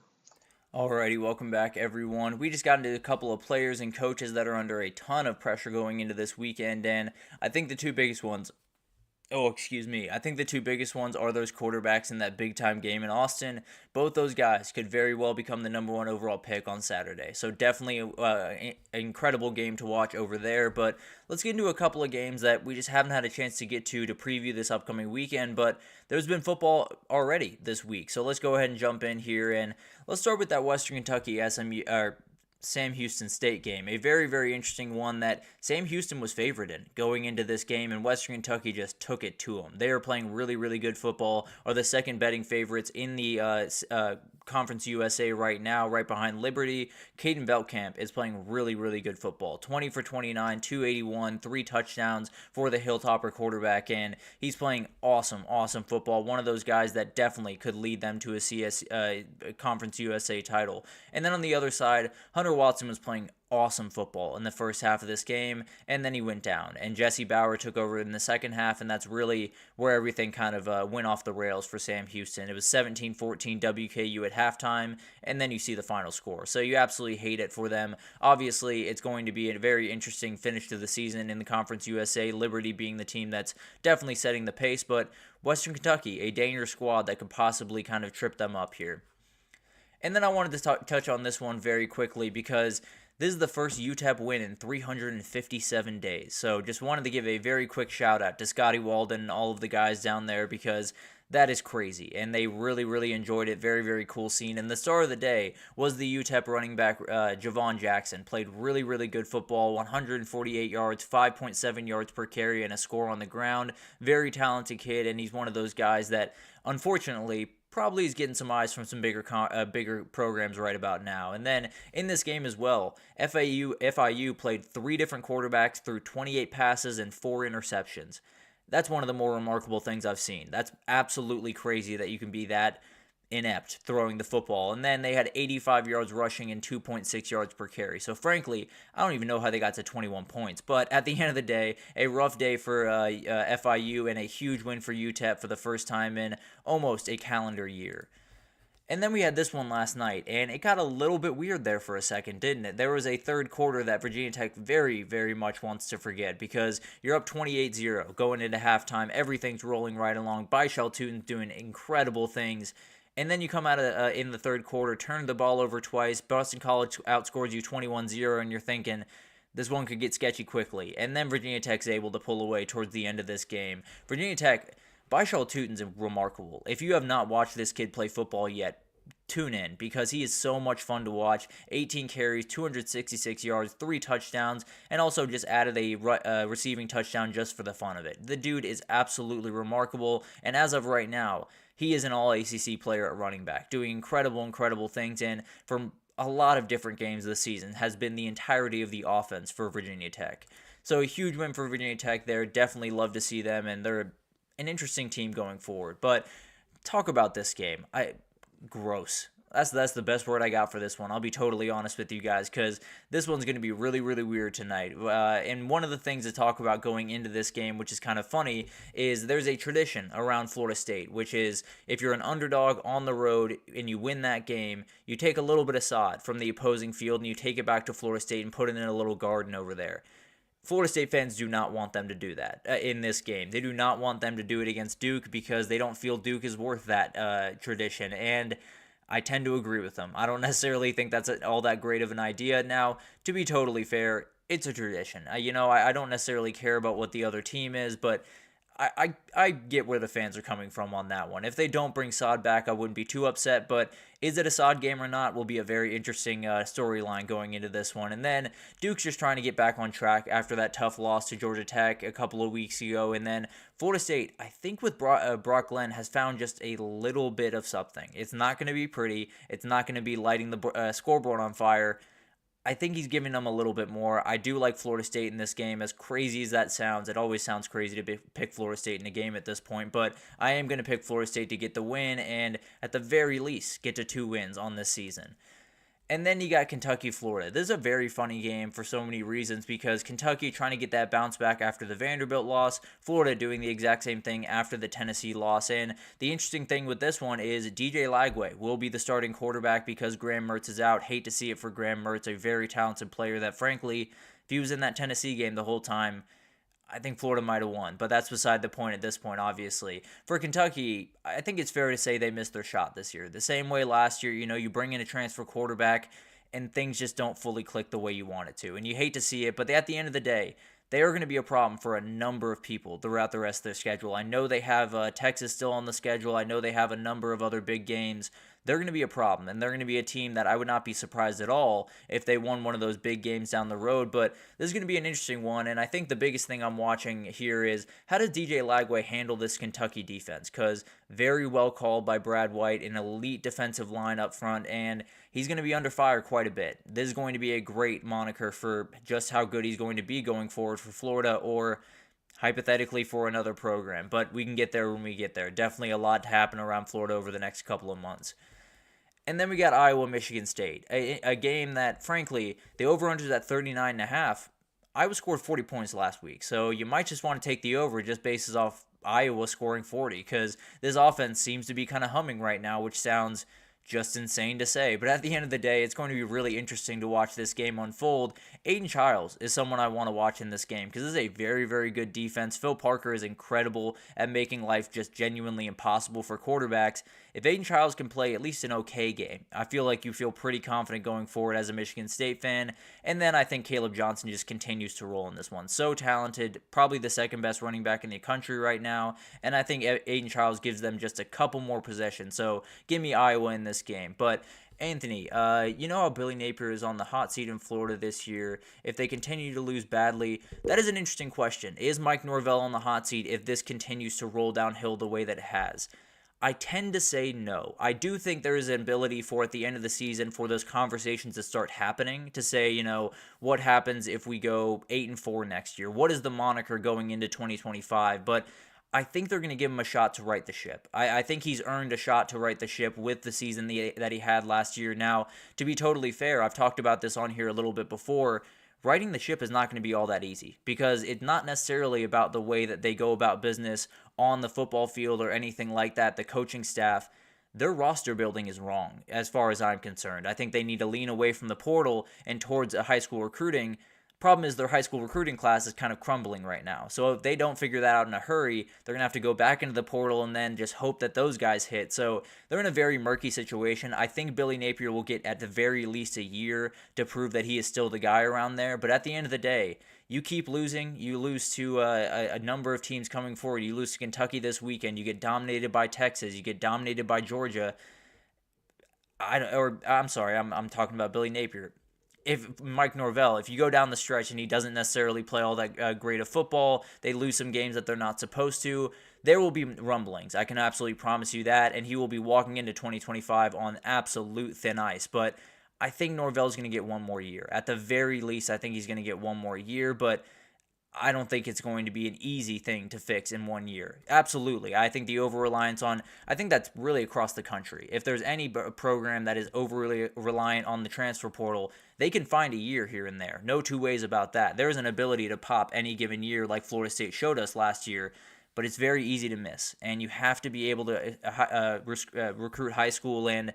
Alrighty, welcome back everyone. We just got into a couple of players and coaches that are under a ton of pressure going into this weekend, and I think the two biggest ones I think the two biggest ones are those quarterbacks in that big-time game in Austin. Both those guys could very well become the number one overall pick on Saturday. So definitely an incredible game to watch over there. But let's get into a couple of games that we just haven't had a chance to get to preview this upcoming weekend. But there's been football already this week. So let's go ahead and jump in here. And let's start with that Western Kentucky Sam Houston State game. A very, very interesting one that Sam Houston was favored in going into this game, and Western Kentucky just took it to them. They are playing really, really good football, are the second betting favorites in the Conference USA right now, right behind Liberty. Caden Veltkamp is playing really, really good football. 20 for 29, 281, 3 touchdowns for the Hilltopper quarterback, and he's playing awesome, awesome football. One of those guys that definitely could lead them to a Conference USA title. And then on the other side, Hunter Watson was playing awesome football in the first half of this game, and then he went down. And Jesse Bauer took over in the second half, and that's really where everything kind of went off the rails for Sam Houston. It was 17-14 WKU at halftime, and then you see the final score. So you absolutely hate it for them. Obviously, it's going to be a very interesting finish to the season in the Conference USA, Liberty being the team that's definitely setting the pace, but Western Kentucky, a dangerous squad that could possibly kind of trip them up here. And then I wanted to touch on this one very quickly because this is the first UTEP win in 357 days. So just wanted to give a very quick shout out to Scotty Walden and all of the guys down there because that is crazy. And they really, really enjoyed it. Very, very cool scene. And the star of the day was the UTEP running back, Javon Jackson. Played really, really good football. 148 yards, 5.7 yards per carry, and a score on the ground. Very talented kid, and he's one of those guys that, unfortunately, probably is getting some eyes from some bigger programs right about now. And then in this game as well, FIU played 3 different quarterbacks through 28 passes and 4 interceptions. That's one of the more remarkable things I've seen. That's absolutely crazy that you can be that inept throwing the football. And then they had 85 yards rushing and 2.6 yards per carry. So frankly, I don't even know how they got to 21 points. But at the end of the day, a rough day for FIU and a huge win for UTEP for the first time in almost a calendar year. And then we had this one last night, and it got a little bit weird there for a second, didn't it? There was a third quarter that Virginia Tech very, very much wants to forget because you're up 28-0 going into halftime. Everything's rolling right along. Byshell Tutin's doing incredible things. And then you come out in the third quarter, turn the ball over twice. Boston College outscores you 21-0, and you're thinking this one could get sketchy quickly. And then Virginia Tech's able to pull away towards the end of this game. Virginia Tech, Byshell Tutin's remarkable. If you have not watched this kid play football yet, tune in because he is so much fun to watch. 18 carries, 266 yards, 3 touchdowns, and also just added a receiving touchdown just for the fun of it. The dude is absolutely remarkable, and as of right now, he is an all-ACC player at running back, doing incredible, incredible things, and from a lot of different games this season has been the entirety of the offense for Virginia Tech. So a huge win for Virginia Tech there. Definitely love to see them, and they're an interesting team going forward. But talk about this game. Gross. That's the best word I got for this one. I'll be totally honest with you guys because this one's going to be really, really weird tonight. And one of the things to talk about going into this game, which is kind of funny, is there's a tradition around Florida State, which is if you're an underdog on the road and you win that game, you take a little bit of sod from the opposing field and you take it back to Florida State and put it in a little garden over there. Florida State fans do not want them to do that in this game. They do not want them to do it against Duke because they don't feel Duke is worth that tradition, and I tend to agree with them. I don't necessarily think that's all that great of an idea. Now, to be totally fair, it's a tradition. I don't necessarily care about what the other team is, but I get where the fans are coming from on that one. If they don't bring Saad back, I wouldn't be too upset, but is it a Saad game or not will be a very interesting storyline going into this one. And then Duke's just trying to get back on track after that tough loss to Georgia Tech a couple of weeks ago. And then Florida State, I think with Brock Glenn, has found just a little bit of something. It's not going to be pretty. It's not going to be lighting the scoreboard on fire. I think he's giving them a little bit more. I do like Florida State in this game, as crazy as that sounds. It always sounds crazy to pick Florida State in a game at this point, but I am going to pick Florida State to get the win and, at the very least, get to 2 wins on this season. And then you got Kentucky-Florida. This is a very funny game for so many reasons because Kentucky trying to get that bounce back after the Vanderbilt loss, Florida doing the exact same thing after the Tennessee loss. And the interesting thing with this one is DJ Lagway will be the starting quarterback because Graham Mertz is out. Hate to see it for Graham Mertz, a very talented player that, frankly, if he was in that Tennessee game the whole time, I think Florida might have won, but that's beside the point at this point, obviously. For Kentucky, I think it's fair to say they missed their shot this year. The same way last year, you bring in a transfer quarterback and things just don't fully click the way you want it to. And you hate to see it, but at the end of the day, they are going to be a problem for a number of people throughout the rest of their schedule. I know they have Texas still on the schedule. I know they have a number of other big games. They're going to be a problem, and they're going to be a team that I would not be surprised at all if they won one of those big games down the road. But this is going to be an interesting one, and I think the biggest thing I'm watching here is how does DJ Lagway handle this Kentucky defense? Because very well called by Brad White, an elite defensive line up front, and he's going to be under fire quite a bit. This is going to be a great moniker for just how good he's going to be going forward for Florida, or hypothetically for another program. But we can get there when we get there. Definitely a lot to happen around Florida over the next couple of months. And then we got Iowa-Michigan State, a game that, frankly, the over-under is at 39.5. Iowa scored 40 points last week, so you might just want to take the over just basis off Iowa scoring 40, because this offense seems to be kind of humming right now, which sounds just insane to say. But at the end of the day, it's going to be really interesting to watch this game unfold. Aiden Childs is someone I want to watch in this game because this is a very, very good defense. Phil Parker is incredible at making life just genuinely impossible for quarterbacks. If Aiden Childs can play at least an okay game, I feel like you feel pretty confident going forward as a Michigan State fan. And then I think Caleb Johnson just continues to roll in this one. So talented, probably the second best running back in the country right now. And I think Aiden Childs gives them just a couple more possessions. So give me Iowa in this game. But Anthony, you know how Billy Napier is on the hot seat in Florida this year. If they continue to lose badly, that is an interesting question. Is Mike Norvell on the hot seat if this continues to roll downhill the way that it has? I tend to say no. I do think there is an ability for, at the end of the season, for those conversations to start happening, to say, what happens if we go 8-4 next year? What is the moniker going into 2025? But I think they're going to give him a shot to right the ship. I think he's earned a shot to right the ship with the season that he had last year. Now, to be totally fair, I've talked about this on here a little bit before. Righting the ship is not going to be all that easy because it's not necessarily about the way that they go about business on the football field or anything like that. The coaching staff, their roster building is wrong as far as I'm concerned. I think they need to lean away from the portal and towards a high school recruiting. Problem is their high school recruiting class is kind of crumbling right now. So if they don't figure that out in a hurry, they're going to have to go back into the portal and then just hope that those guys hit. So they're in a very murky situation. I think Billy Napier will get at the very least a year to prove that he is still the guy around there. But at the end of the day, you keep losing. You lose to a number of teams coming forward. You lose to Kentucky this weekend. You get dominated by Texas. You get dominated by Georgia. I'm talking about Billy Napier. If Mike Norvell, if you go down the stretch and he doesn't necessarily play all that great of football, they lose some games that they're not supposed to, there will be rumblings. I can absolutely promise you that, and he will be walking into 2025 on absolute thin ice. But I think Norvell's going to get one more year. At the very least, I think he's going to get one more year, but I don't think it's going to be an easy thing to fix in 1 year. Absolutely. I think the over-reliance I think that's really across the country. If there's any program that is overly reliant on the transfer portal, they can find a year here and there. No two ways about that. There's an ability to pop any given year like Florida State showed us last year, but it's very easy to miss. And you have to be able to recruit high school, and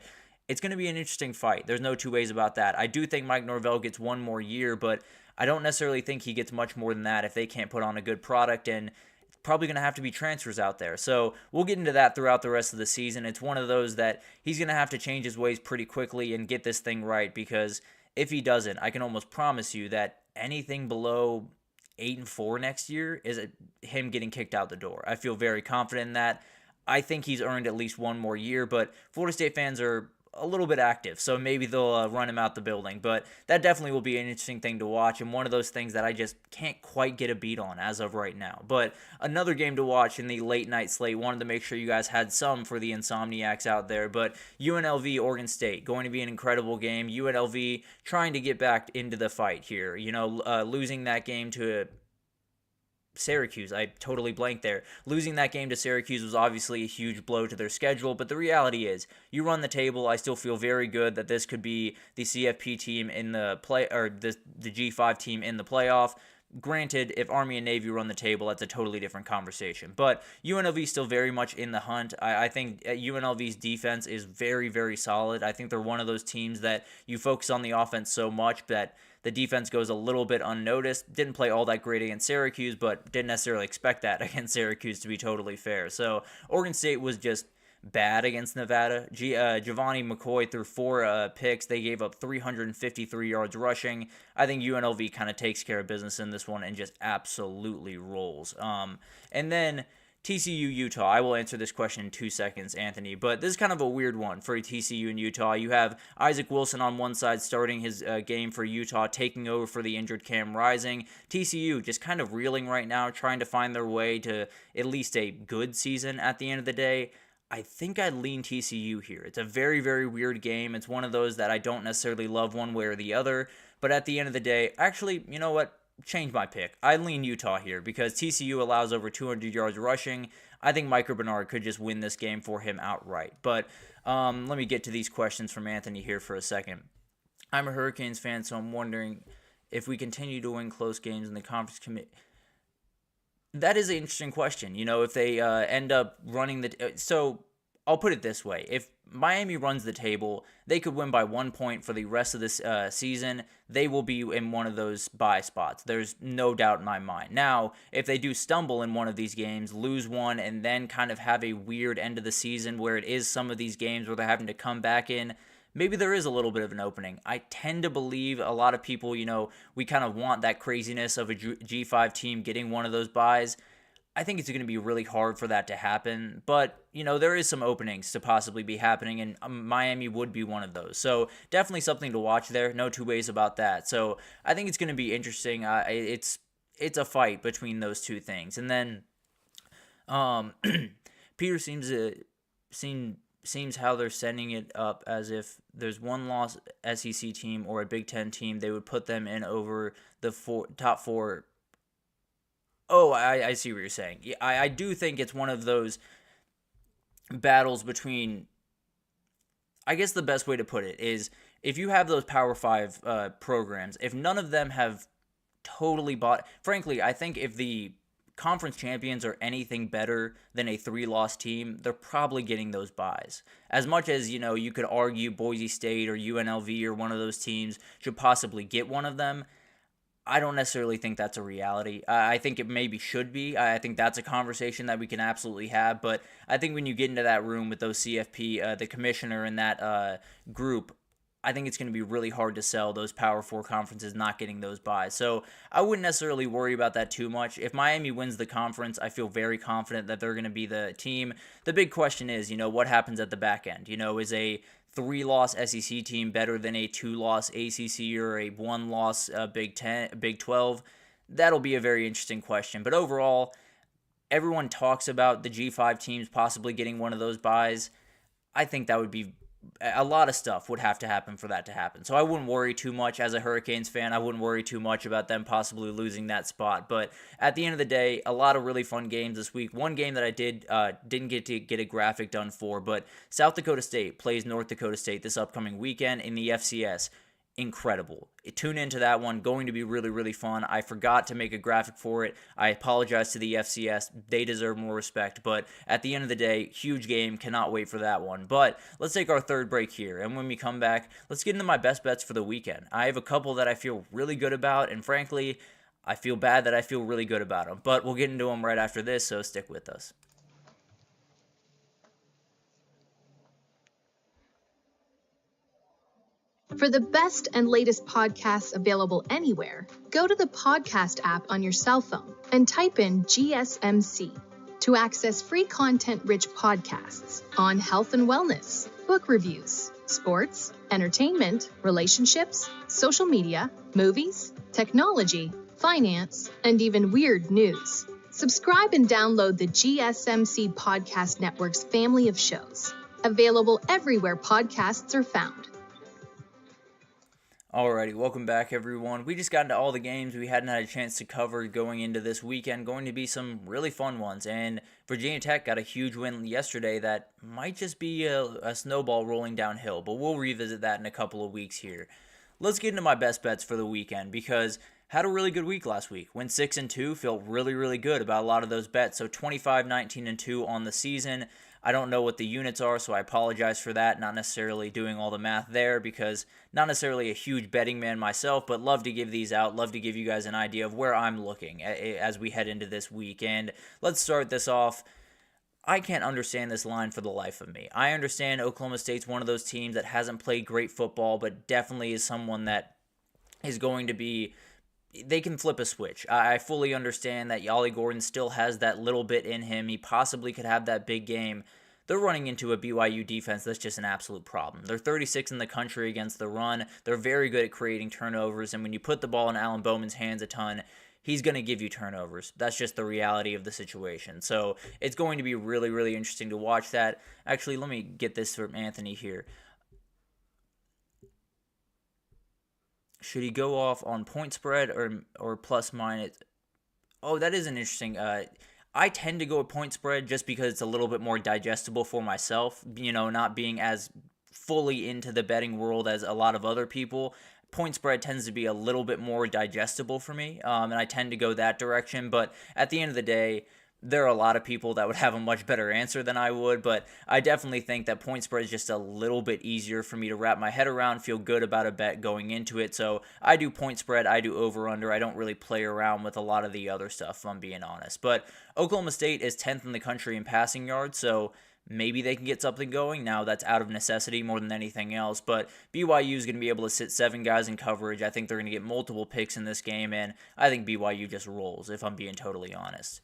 it's going to be an interesting fight. There's no two ways about that. I do think Mike Norvell gets one more year, but I don't necessarily think he gets much more than that if they can't put on a good product, and it's probably going to have to be transfers out there. So we'll get into that throughout the rest of the season. It's one of those that he's going to have to change his ways pretty quickly and get this thing right, because if he doesn't, I can almost promise you that anything below 8-4 next year is him getting kicked out the door. I feel very confident in that. I think he's earned at least one more year, but Florida State fans are a little bit active, so maybe they'll run him out the building. But that definitely will be an interesting thing to watch, and one of those things that I just can't quite get a beat on as of right now. But another game to watch in the late night slate. Wanted to make sure you guys had some for the insomniacs out there. But UNLV Oregon State, going to be an incredible game. UNLV trying to get back into the fight here. Losing that game to Syracuse. I totally blanked there. Losing that game to Syracuse was obviously a huge blow to their schedule, but the reality is, you run the table. I still feel very good that this could be the CFP team in the play, or the G5 team in the playoff. Granted, if Army and Navy run the table, that's a totally different conversation. But UNLV is still very much in the hunt. I think UNLV's defense is very, very solid. I think they're one of those teams that you focus on the offense so much that the defense goes a little bit unnoticed. Didn't play all that great against Syracuse, but didn't necessarily expect that against Syracuse, to be totally fair. So Oregon State was just bad against Nevada. Giovanni McCoy threw 4 picks. They gave up 353 yards rushing. I think UNLV kind of takes care of business in this one and just absolutely rolls. And then TCU, Utah. I will answer this question in 2 seconds, Anthony, but this is kind of a weird one for TCU and Utah. You have Isaac Wilson on one side starting his game for Utah, taking over for the injured Cam Rising. TCU just kind of reeling right now, trying to find their way to at least a good season at the end of the day. I think I'd lean TCU here. It's a very, very weird game. It's one of those that I don't necessarily love one way or the other, but at the end of the day, actually, you know what? Change my pick. I lean Utah here because TCU allows over 200 yards rushing. I think Micah Bernard could just win this game for him outright. But let me get to these questions from Anthony here for a second. I'm a Hurricanes fan, so I'm wondering if we continue to win close games in the conference committee. That is an interesting question. If they end up running so I'll put it this way. If Miami runs the table, they could win by 1 point for the rest of this season. They will be in one of those bye spots. There's no doubt in my mind. Now, if they do stumble in one of these games, lose one, and then kind of have a weird end of the season where it is some of these games where they're having to come back in, maybe there is a little bit of an opening. I tend to believe a lot of people, we kind of want that craziness of a G5 team getting one of those byes. I think it's going to be really hard for that to happen, but, there is some openings to possibly be happening, and Miami would be one of those. So definitely something to watch there. No two ways about that. So I think it's going to be interesting. It's a fight between those two things. And then Peter seems how they're setting it up as if there's one loss SEC team or a Big Ten team, they would put them in over the top 4. Oh, I see what you're saying. Yeah, I do think it's one of those battles between, I guess the best way to put it is, if you have those Power 5 programs, if none of them have totally bought, frankly, I think if the conference champions are anything better than a 3-loss team, they're probably getting those byes. As much as, you could argue Boise State or UNLV or one of those teams should possibly get one of them, I don't necessarily think that's a reality. I think it maybe should be. I think that's a conversation that we can absolutely have. But I think when you get into that room with those CFP, the commissioner in that group, I think it's going to be really hard to sell those Power 4 conferences not getting those byes. So I wouldn't necessarily worry about that too much. If Miami wins the conference, I feel very confident that they're going to be the team. The big question is, what happens at the back end? Is a 3-loss SEC team better than a 2-loss ACC or a 1-loss Big 12? That'll be a very interesting question. But overall, everyone talks about the G5 teams possibly getting one of those byes. I think that would be a lot of stuff would have to happen for that to happen. So I wouldn't worry too much as a Hurricanes fan. I wouldn't worry too much about them possibly losing that spot. But at the end of the day, a lot of really fun games this week. One game that I didn't get to get a graphic done for, but South Dakota State plays North Dakota State this upcoming weekend in the FCS. Incredible. Tune into that one. Going to be really, really fun. I forgot to make a graphic for it. I apologize to the FCS. They deserve more respect. But at the end of the day, huge game. Cannot wait for that one. But let's take our third break here. And when we come back, let's get into my best bets for the weekend. I have a couple that I feel really good about. And frankly, I feel bad that I feel really good about them. But we'll get into them right after this, so stick with us. For the best and latest podcasts available anywhere, go to the podcast app on your cell phone and type in GSMC to access free content-rich podcasts on health and wellness, book reviews, sports, entertainment, relationships, social media, movies, technology, finance, and even weird news. Subscribe and download the GSMC Podcast Network's family of shows, available everywhere podcasts are found. Alrighty, welcome back everyone. We just got into all the games we hadn't had a chance to cover going into this weekend. Going to be some really fun ones, and Virginia Tech got a huge win yesterday that might just be a snowball rolling downhill, but we'll revisit that in a couple of weeks here. Let's get into my best bets for the weekend, because had a really good week last week. Went 6-2, felt really good about a lot of those bets. So 25, 19-2 on the season. I don't know what the units are, so I apologize for that. Not necessarily doing all the math there, because not necessarily a huge betting man myself, but love to give these out. Love to give you guys an idea of where I'm looking as we head into this week. And let's start this off. I can't understand this line for the life of me. I understand Oklahoma State's one of those teams that hasn't played great football, but definitely is someone that is going to be... They can flip a switch. I fully understand that Ollie Gordon still has that little bit in him. He possibly could have that big game. They're running into a BYU defense that's just an absolute problem. They're 36 in the country against the run. They're very good at creating turnovers, and when you put the ball in Alan Bowman's hands a ton, he's going to give you turnovers. That's just the reality of the situation. So it's going to be really interesting to watch that. Actually, let me get this from Anthony here. Should he go off on point spread or plus minus? Oh, that is an interesting. I tend to go with point spread just because it's a little bit more digestible for myself. You know, not being as fully into the betting world as a lot of other people. Point spread tends to be a little bit more digestible for me, and I tend to go that direction. But at the end of the day, there are a lot of people that would have a much better answer than I would, but I definitely think that point spread is just a little bit easier for me to wrap my head around, feel good about a bet going into it. So I do point spread, I do over-under. I don't really play around with a lot of the other stuff, if I'm being honest. But Oklahoma State is 10th in the country in passing yards, so maybe they can get something going. Now, that's out of necessity more than anything else, but BYU is going to be able to sit 7 guys in coverage. I think they're going to get multiple picks in this game, and I think BYU just rolls, if I'm being totally honest.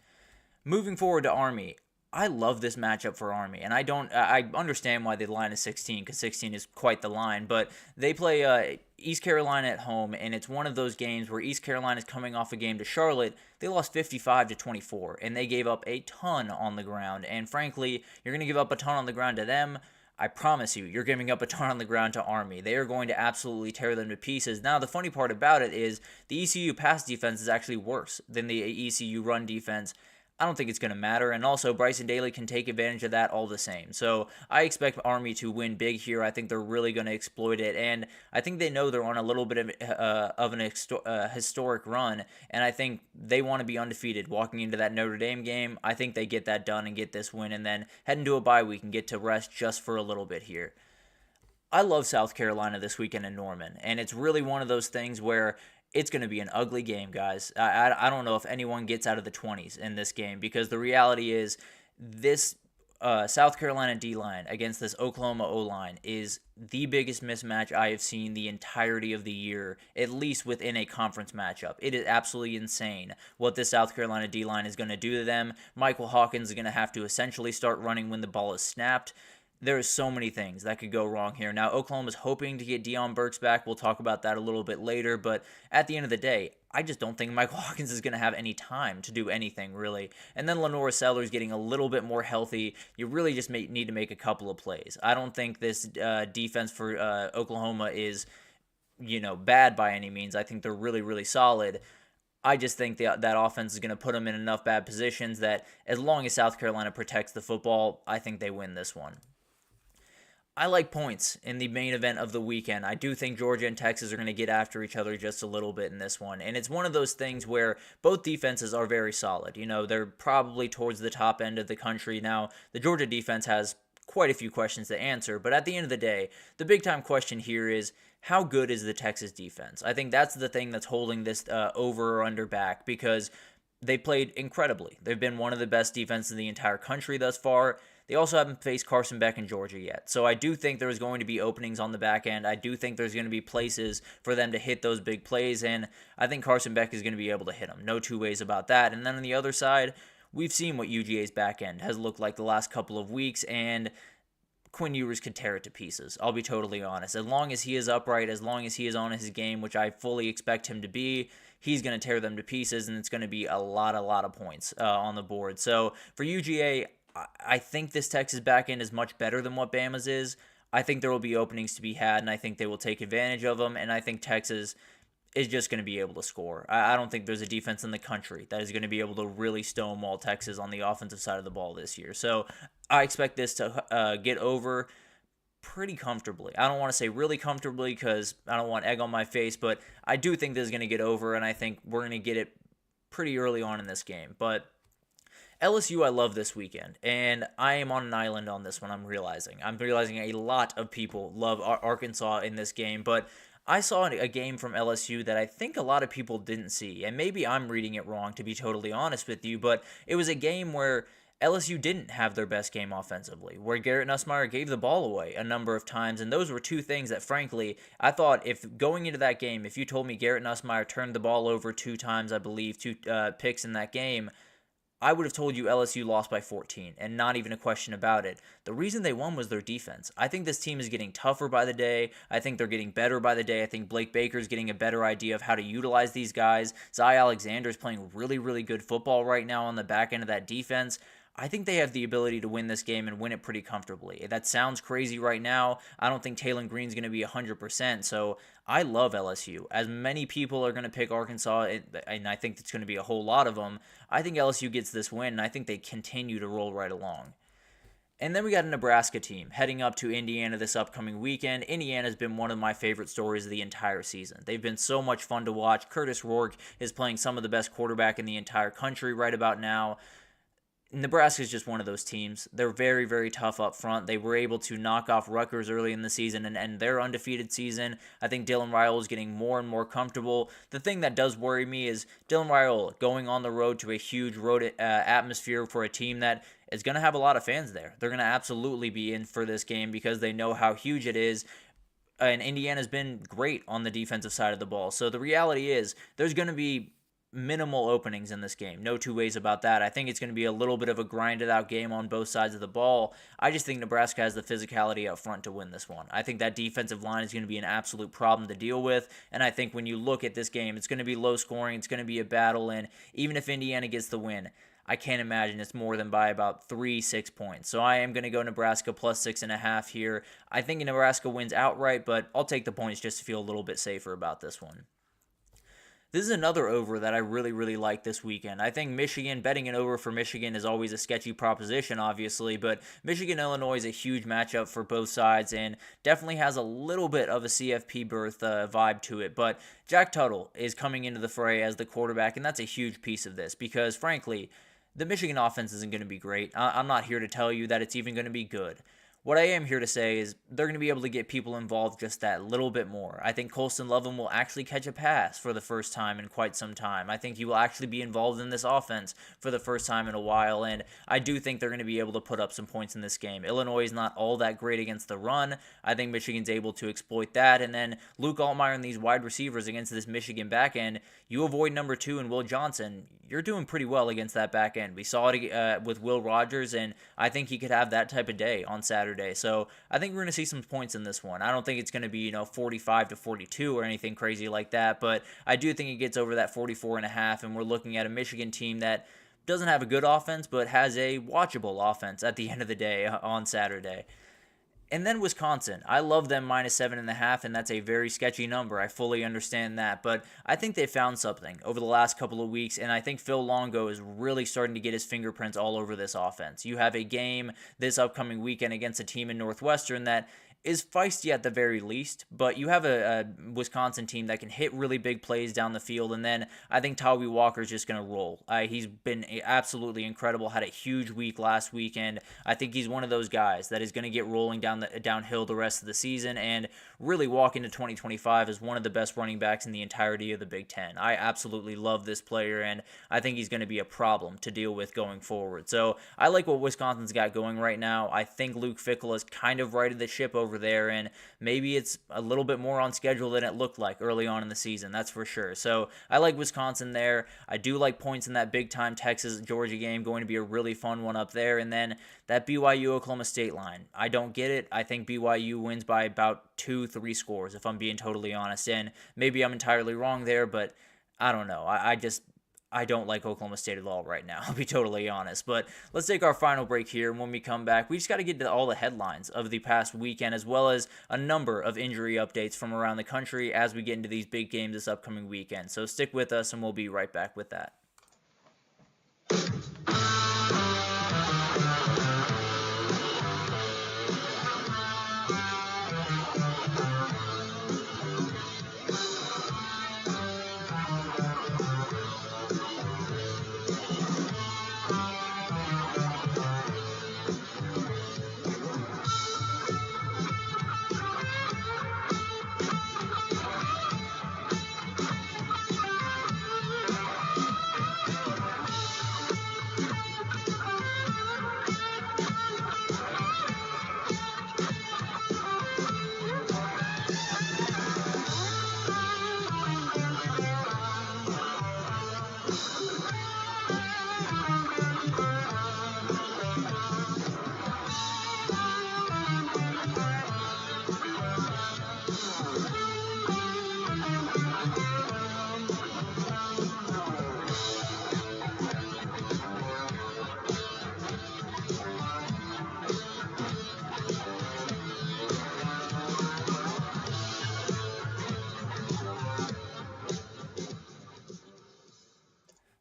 Moving forward to Army, I love this matchup for Army, and I understand why the line is 16, because 16 is quite the line, but they play East Carolina at home, and it's one of those games where East Carolina is coming off a game to Charlotte. They lost 55-24, and they gave up a ton on the ground, and frankly, you're going to give up a ton on the ground to them. I promise you're giving up a ton on the ground to Army. They are going to absolutely tear them to pieces. Now, the funny part about it is the ECU pass defense is actually worse than the ECU run defense. I don't think it's going to matter, and also Bryson Daly can take advantage of that all the same. So I expect Army to win big here. I think they're really going to exploit it, and I think they know they're on a little bit of an historic run, and I think they want to be undefeated walking into that Notre Dame game. I think they get that done and get this win, and then head into a bye week and get to rest just for a little bit here. I love South Carolina this weekend in Norman, and it's really one of those things where it's going to be an ugly game, guys. I don't know if anyone gets out of the 20s in this game, because the reality is this South Carolina D-line against this Oklahoma O-line is the biggest mismatch I have seen the entirety of the year, at least within a conference matchup. It is absolutely insane what this South Carolina D-line is going to do to them. Michael Hawkins is going to have to essentially start running when the ball is snapped. There are so many things that could go wrong here. Now, Oklahoma's hoping to get Deion Burks back. We'll talk about that a little bit later. But at the end of the day, I just don't think Michael Hawkins is going to have any time to do anything, really. And then Lenora Sellers getting a little bit more healthy. You really just need to make a couple of plays. I don't think this defense for Oklahoma is, bad by any means. I think they're really solid. I just think that offense is going to put them in enough bad positions that as long as South Carolina protects the football, I think they win this one. I like points in the main event of the weekend. I do think Georgia and Texas are going to get after each other just a little bit in this one. And it's one of those things where both defenses are very solid. They're probably towards the top end of the country. Now, the Georgia defense has quite a few questions to answer. But at the end of the day, the big-time question here is, how good is the Texas defense? I think that's the thing that's holding this over or under back, because they played incredibly. They've been one of the best defenses in the entire country thus far. They also haven't faced Carson Beck in Georgia yet. So I do think there's going to be openings on the back end. I do think there's going to be places for them to hit those big plays, and I think Carson Beck is going to be able to hit them. No two ways about that. And then on the other side, we've seen what UGA's back end has looked like the last couple of weeks, and Quinn Ewers could tear it to pieces. I'll be totally honest. As long as he is upright, as long as he is on his game, which I fully expect him to be, he's going to tear them to pieces, and it's going to be a lot of points on the board. So for UGA, I think this Texas back end is much better than what Bama's is. I think there will be openings to be had, and I think they will take advantage of them, and I think Texas is just going to be able to score. I don't think there's a defense in the country that is going to be able to really stonewall Texas on the offensive side of the ball this year. So I expect this to get over pretty comfortably. I don't want to say really comfortably because I don't want egg on my face, but I do think this is going to get over, and I think we're going to get it pretty early on in this game. But LSU I love this weekend, and I am on an island on this one, I'm realizing a lot of people love Arkansas in this game, but I saw a game from LSU that I think a lot of people didn't see, and maybe I'm reading it wrong, to be totally honest with you, but it was a game where LSU didn't have their best game offensively, where Garrett Nussmeier gave the ball away a number of times, and those were two things that, frankly, I thought if going into that game, if you told me Garrett Nussmeier turned the ball over 2 times, I believe, 2 picks in that game, I would have told you LSU lost by 14, and not even a question about it. The reason they won was their defense. I think this team is getting tougher by the day. I think they're getting better by the day. I think Blake Baker's getting a better idea of how to utilize these guys. Zy Alexander's playing really good football right now on the back end of that defense. I think they have the ability to win this game and win it pretty comfortably. That sounds crazy right now. I don't think Taylon Green's going to be 100%, so I love LSU. As many people are going to pick Arkansas, and I think it's going to be a whole lot of them, I think LSU gets this win, and I think they continue to roll right along. And then we got a Nebraska team heading up to Indiana this upcoming weekend. Indiana's been one of my favorite stories of the entire season. They've been so much fun to watch. Curtis Rourke is playing some of the best quarterback in the entire country right about now. Nebraska is just one of those teams. They're very tough up front. They were able to knock off Rutgers early in the season and end their undefeated season. I think Dylan Raiola is getting more and more comfortable. The thing that does worry me is Dylan Raiola going on the road to a huge road atmosphere for a team that is going to have a lot of fans there. They're going to absolutely be in for this game because they know how huge it is. And Indiana's been great on the defensive side of the ball. So the reality is there's going to be minimal openings in this game. No two ways about that. I think it's going to be a little bit of a grinded out game on both sides of the ball. I just think Nebraska has the physicality up front to win this one. I think that defensive line is going to be an absolute problem to deal with, and I think when you look at this game, it's going to be low scoring, it's going to be a battle, and even if Indiana gets the win, I can't imagine it's more than by about 3-6 points. So I am going to go Nebraska plus 6.5 here. I think Nebraska wins outright, but I'll take the points just to feel a little bit safer about this one. This is another over that I really like this weekend. I think Michigan, betting an over for Michigan is always a sketchy proposition, obviously, but Michigan-Illinois is a huge matchup for both sides and definitely has a little bit of a CFP berth vibe to it, but Jack Tuttle is coming into the fray as the quarterback, and that's a huge piece of this because, frankly, the Michigan offense isn't going to be great. I'm not here to tell you that it's even going to be good. What I am here to say is they're going to be able to get people involved just that little bit more. I think Colston Lovin will actually catch a pass for the first time in quite some time. I think he will actually be involved in this offense for the first time in a while, and I do think they're going to be able to put up some points in this game. Illinois is not all that great against the run. I think Michigan's able to exploit that, and then Luke Altmaier and these wide receivers against this Michigan back end, you avoid number 2 and Will Johnson, you're doing pretty well against that back end. We saw it with Will Rogers, and I think he could have that type of day on Saturday. So I think we're going to see some points in this one. I don't think it's going to be 45-42 or anything crazy like that, but I do think it gets over that 44.5, and we're looking at a Michigan team that doesn't have a good offense, but has a watchable offense at the end of the day on Saturday. And then Wisconsin. I love them minus 7.5, and that's a very sketchy number. I fully understand that, but I think they found something over the last couple of weeks, and I think Phil Longo is really starting to get his fingerprints all over this offense. You have a game this upcoming weekend against a team in Northwestern that is feisty at the very least, but you have a Wisconsin team that can hit really big plays down the field, and then I think Tawee Walker is just going to roll. He's been absolutely incredible, had a huge week last weekend. I think he's one of those guys that is going to get rolling downhill the rest of the season and really walk into 2025 as one of the best running backs in the entirety of the Big Ten. I absolutely love this player, and I think he's going to be a problem to deal with going forward. So I like what Wisconsin's got going right now. I think Luke Fickell has kind of righted the ship over there, and maybe it's a little bit more on schedule than it looked like early on in the season, that's for sure. So I like Wisconsin there. I do like points in that big-time Texas-Georgia game, going to be a really fun one up there. And then that BYU-Oklahoma State line, I don't get it. I think BYU wins by about 2-3 scores, if I'm being totally honest. And maybe I'm entirely wrong there, but I don't know. I don't like Oklahoma State at all right now, I'll be totally honest. But let's take our final break here, and when we come back, we just got to get to all the headlines of the past weekend, as well as a number of injury updates from around the country as we get into these big games this upcoming weekend. So stick with us, and we'll be right back with that.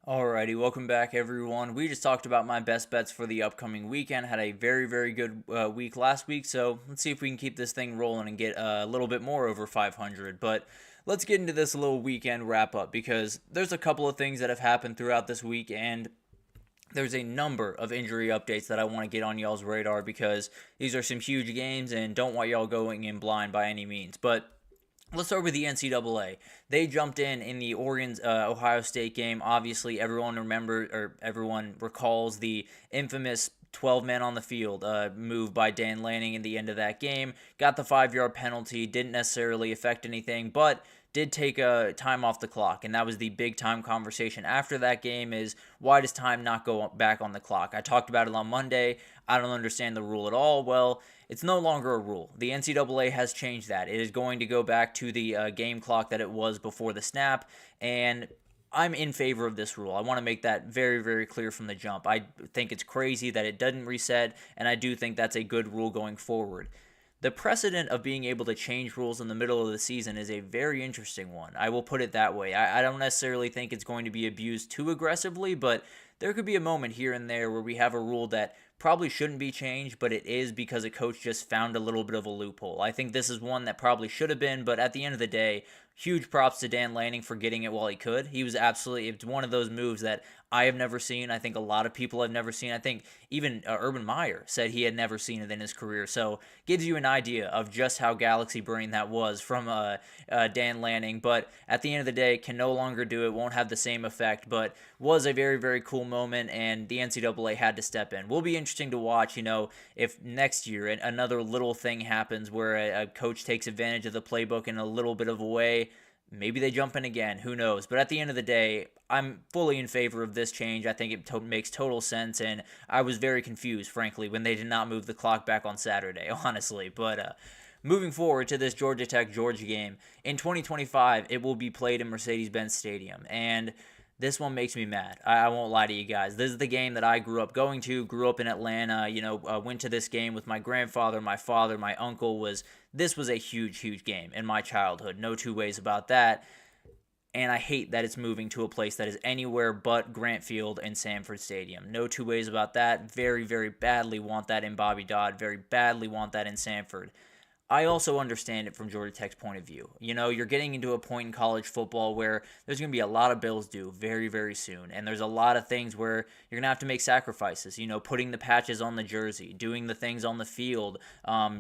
Alrighty, welcome back everyone. We just talked about my best bets for the upcoming weekend. Had a very, very good week last week, so let's see if we can keep this thing rolling and get a little bit more over 500. But let's get into this little weekend wrap up, because there's a couple of things that have happened throughout this week, and there's a number of injury updates that I want to get on y'all's radar, because these are some huge games and don't want y'all going in blind by any means. But let's start with the NCAA. They jumped in the Oregon's Ohio State game. Obviously, everyone recalls the infamous 12-man on the field move by Dan Lanning in the end of that game. Got the 5-yard penalty, didn't necessarily affect anything, but did take time off the clock, and that was the big-time conversation after that game is, why does time not go back on the clock? I talked about it on Monday. I don't understand the rule at all. Well, it's no longer a rule. The NCAA has changed that. It is going to go back to the game clock that it was before the snap, and I'm in favor of this rule. I want to make that very, very clear from the jump. I think it's crazy that it doesn't reset, and I do think that's a good rule going forward. The precedent of being able to change rules in the middle of the season is a very interesting one. I will put it that way. I don't necessarily think it's going to be abused too aggressively, but there could be a moment here and there where we have a rule that probably shouldn't be changed, but it is because a coach just found a little bit of a loophole. I think this is one that probably should have been, but at the end of the day, huge props to Dan Lanning for getting it while he could. It's one of those moves that I have never seen. I think a lot of people have never seen. I think even Urban Meyer said he had never seen it in his career. So gives you an idea of just how galaxy brain that was from Dan Lanning. But at the end of the day, can no longer do it, won't have the same effect, but was a very, very cool moment, and the NCAA had to step in. Will be interesting to watch, if next year another little thing happens where a coach takes advantage of the playbook in a little bit of a way. Maybe they jump in again. Who knows? But at the end of the day, I'm fully in favor of this change. I think it makes total sense, and I was very confused, frankly, when they did not move the clock back on Saturday, honestly. But moving forward to this Georgia Tech-Georgia game, in 2025, it will be played in Mercedes-Benz Stadium, and this one makes me mad. I won't lie to you guys. This is the game that I grew up going to, grew up in Atlanta, went to this game with my grandfather, my father, my uncle. This was a huge, huge game in my childhood. No two ways about that. And I hate that it's moving to a place that is anywhere but Grant Field and Sanford Stadium. No two ways about that. Very, very badly want that in Bobby Dodd. Very badly want that in Sanford. I also understand it from Georgia Tech's point of view. You're getting into a point in college football where there's going to be a lot of bills due very, very soon. And there's a lot of things where you're going to have to make sacrifices, putting the patches on the jersey, doing the things on the field,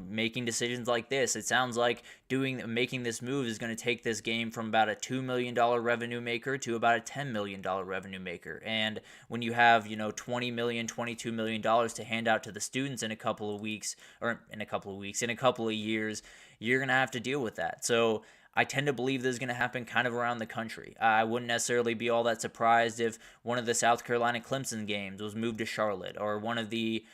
making decisions like this. It sounds like making this move is going to take this game from about a $2 million revenue maker to about a $10 million revenue maker. And when you have, $20 million, $22 million to hand out to the students in a couple of weeks, in a couple of years, you're going to have to deal with that. So I tend to believe this is going to happen kind of around the country. I wouldn't necessarily be all that surprised if one of the South Carolina Clemson games was moved to Charlotte, or one of the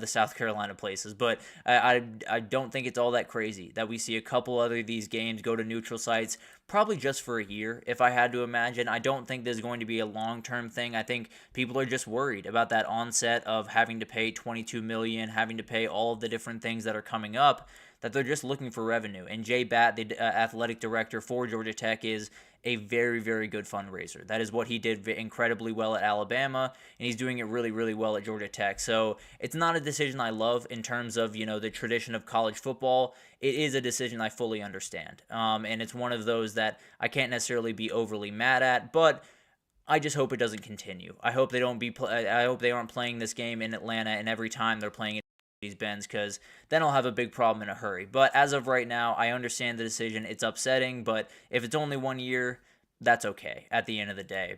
South Carolina places, but I don't think it's all that crazy that we see a couple other of these games go to neutral sites, probably just for a year, if I had to imagine. I don't think this is going to be a long-term thing. I think people are just worried about that onset of having to pay $22 million, having to pay all of the different things that are coming up, that they're just looking for revenue. And Jay Batt, the athletic director for Georgia Tech, is a very, very good fundraiser. That is what he did incredibly well at Alabama, and he's doing it really, really well at Georgia Tech. So it's not a decision I love in terms of, the tradition of college football. It is a decision I fully understand. And it's one of those that I can't necessarily be overly mad at, but I just hope it doesn't continue. I hope they aren't playing this game in Atlanta, and every time they're playing it Benz, because then I'll have a big problem in a hurry. But as of right now, I understand the decision. It's upsetting, but if it's only 1 year, that's okay at the end of the day.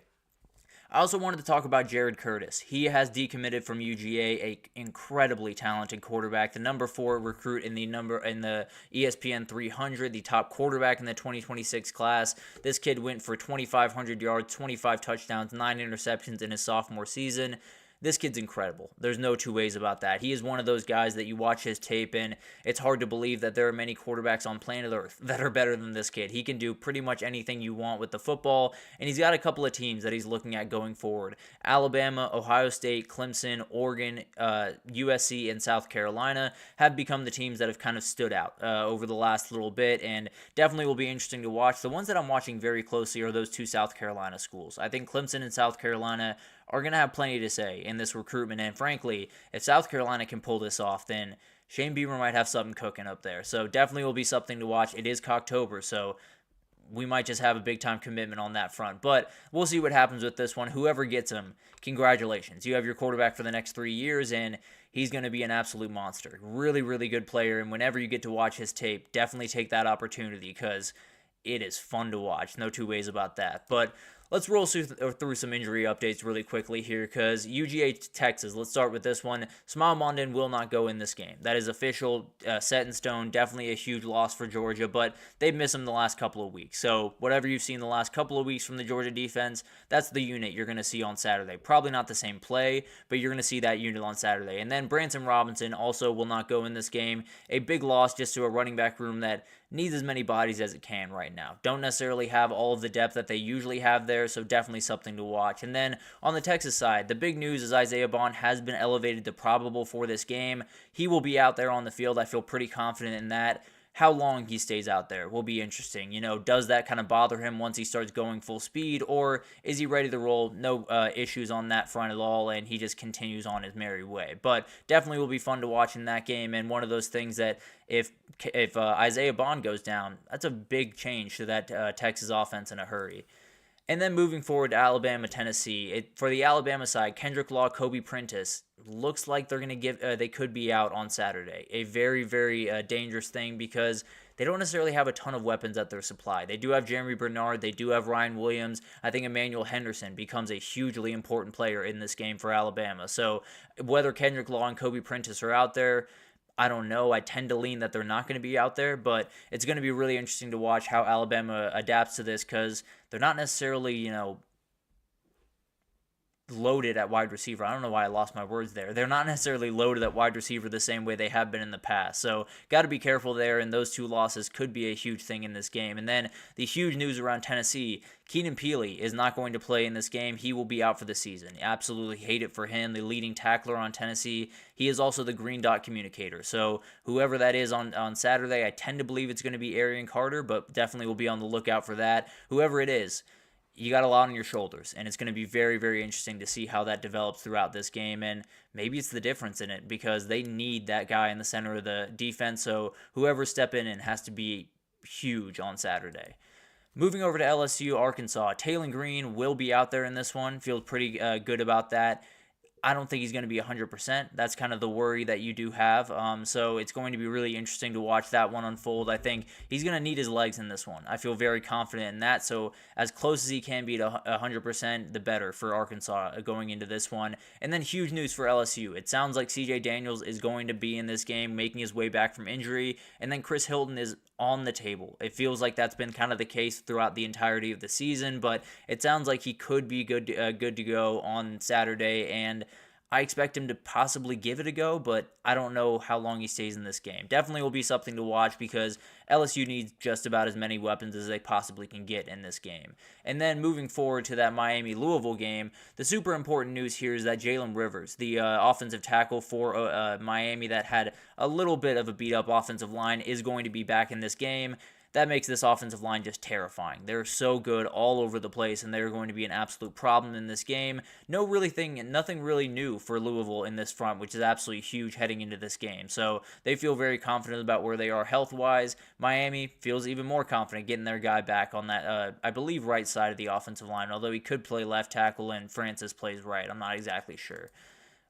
I also wanted to talk about Jared Curtis. He has decommitted from UGA, a incredibly talented quarterback, the number 4 recruit in the ESPN 300, the top quarterback in the 2026 class. This kid went for 2,500 yards, 25 touchdowns, 9 interceptions in his sophomore season. This kid's incredible. There's no two ways about that. He is one of those guys that you watch his tape and it's hard to believe that there are many quarterbacks on planet Earth that are better than this kid. He can do pretty much anything you want with the football, and he's got a couple of teams that he's looking at going forward. Alabama, Ohio State, Clemson, Oregon, USC, and South Carolina have become the teams that have kind of stood out over the last little bit, and definitely will be interesting to watch. The ones that I'm watching very closely are those 2 South Carolina schools. I think Clemson and South Carolina are going to have plenty to say in this recruitment. And frankly, if South Carolina can pull this off, then Shane Beamer might have something cooking up there. So definitely will be something to watch. It is Cocktober, so we might just have a big-time commitment on that front. But we'll see what happens with this one. Whoever gets him, congratulations. You have your quarterback for the next 3 years, and he's going to be an absolute monster. Really, really good player, and whenever you get to watch his tape, definitely take that opportunity because it is fun to watch. No two ways about that. But let's roll through some injury updates really quickly here because UGA Texas, let's start with this one. Smile Mondin will not go in this game. That is official, set in stone, definitely a huge loss for Georgia, but they've missed him the last couple of weeks. So whatever you've seen the last couple of weeks from the Georgia defense, that's the unit you're going to see on Saturday. Probably not the same play, but you're going to see that unit on Saturday. And then Branson Robinson also will not go in this game. A big loss just to a running back room that needs as many bodies as it can right now. Don't necessarily have all of the depth that they usually have there, so definitely something to watch. And then on the Texas side, the big news is Isaiah Bond has been elevated to probable for this game. He will be out there on the field. I feel pretty confident in that. How long he stays out there will be interesting. Does that kind of bother him once he starts going full speed, or is he ready to roll? No issues on that front at all, and he just continues on his merry way. But definitely will be fun to watch in that game, and one of those things that if Isaiah Bond goes down, that's a big change to that Texas offense in a hurry. And then moving forward to Alabama, Tennessee. For the Alabama side, Kendrick Law, Kobe Prentice, looks like they're going to they could be out on Saturday. A very, very dangerous thing because they don't necessarily have a ton of weapons at their supply. They do have Jeremy Bernard. They do have Ryan Williams. I think Emmanuel Henderson becomes a hugely important player in this game for Alabama. So whether Kendrick Law and Kobe Prentice are out there, I don't know. I tend to lean that they're not going to be out there, but it's going to be really interesting to watch how Alabama adapts to this because they're not necessarily, loaded at wide receiver. I don't know why I lost my words there. They're not necessarily loaded at wide receiver the same way they have been in the past. So got to be careful there, and those 2 losses could be a huge thing in this game. And then the huge news around Tennessee, Keenan Peely is not going to play in this game. He will be out for the season. Absolutely hate it for him, the leading tackler on Tennessee. He is also the green dot communicator. So whoever that is on Saturday, I tend to believe it's going to be Arian Carter, but definitely will be on the lookout for that. Whoever it is, you got a lot on your shoulders, and it's going to be very, very interesting to see how that develops throughout this game, and maybe it's the difference in it because they need that guy in the center of the defense, so whoever's stepping in has to be huge on Saturday. Moving over to LSU, Arkansas, Taylon Green will be out there in this one. Feels pretty good about that. I don't think he's going to be 100%. That's kind of the worry that you do have. So it's going to be really interesting to watch that one unfold. I think he's going to need his legs in this one. I feel very confident in that. So as close as he can be to 100%, the better for Arkansas going into this one. And then huge news for LSU. It sounds like CJ Daniels is going to be in this game, making his way back from injury. And then Chris Hilton is on the table. It feels like that's been kind of the case throughout the entirety of the season, but it sounds like he could be good to go on Saturday, and I expect him to possibly give it a go, but I don't know how long he stays in this game. Definitely will be something to watch because LSU needs just about as many weapons as they possibly can get in this game. And then moving forward to that Miami-Louisville game, the super important news here is that Jalen Rivers, the offensive tackle for Miami that had a little bit of a beat-up offensive line, is going to be back in this game. That makes this offensive line just terrifying. They're so good all over the place, and they're going to be an absolute problem in this game. Nothing really new for Louisville in this front, which is absolutely huge heading into this game. So they feel very confident about where they are health-wise. Miami feels even more confident getting their guy back on that, I believe, right side of the offensive line, although he could play left tackle and Francis plays right. I'm not exactly sure.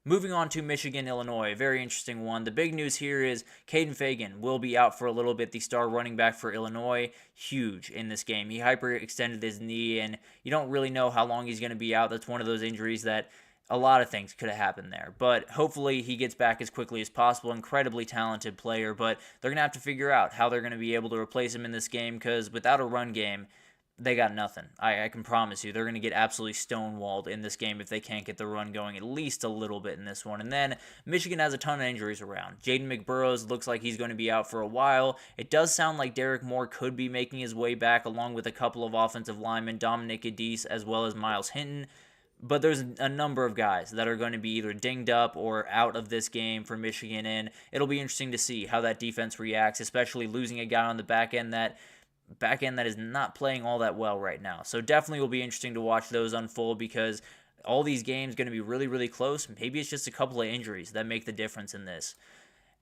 Moving on to Michigan, Illinois, very interesting one. The big news here is Caden Fagan will be out for a little bit, the star running back for Illinois. Huge in this game. He hyperextended his knee, and you don't really know how long he's going to be out. That's one of those injuries that a lot of things could have happened there. But hopefully he gets back as quickly as possible. Incredibly talented player, but they're going to have to figure out how they're going to be able to replace him in this game because without a run game, they got nothing. I can promise you. They're going to get absolutely stonewalled in this game if they can't get the run going at least a little bit in this one. And then Michigan has a ton of injuries around. Jaden McBurrows looks like he's going to be out for a while. It does sound like Derek Moore could be making his way back along with a couple of offensive linemen, Dominic Adise as well as Miles Hinton. But there's a number of guys that are going to be either dinged up or out of this game for Michigan, and it'll be interesting to see how that defense reacts, especially losing a guy on the back end that is not playing all that well right now. So definitely will be interesting to watch those unfold because all these games are going to be really, really close. Maybe it's just a couple of injuries that make the difference in this.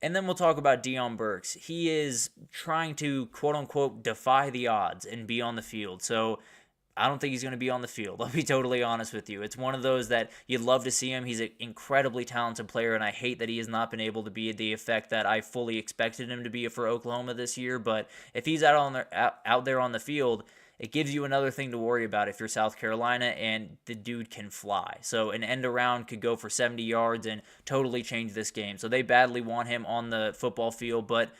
And then we'll talk about Deion Burks. He is trying to, quote-unquote, defy the odds and be on the field. So I don't think he's going to be on the field. I'll be totally honest with you. It's one of those that you'd love to see him. He's an incredibly talented player, and I hate that he has not been able to be the effect that I fully expected him to be for Oklahoma this year. But if he's out there on the field, it gives you another thing to worry about if you're South Carolina, and the dude can fly. So an end around could go for 70 yards and totally change this game. So they badly want him on the football field, but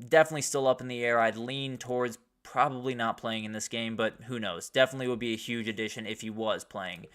definitely still up in the air. I'd lean towards probably not playing in this game, but who knows? Definitely would be a huge addition if he was playing.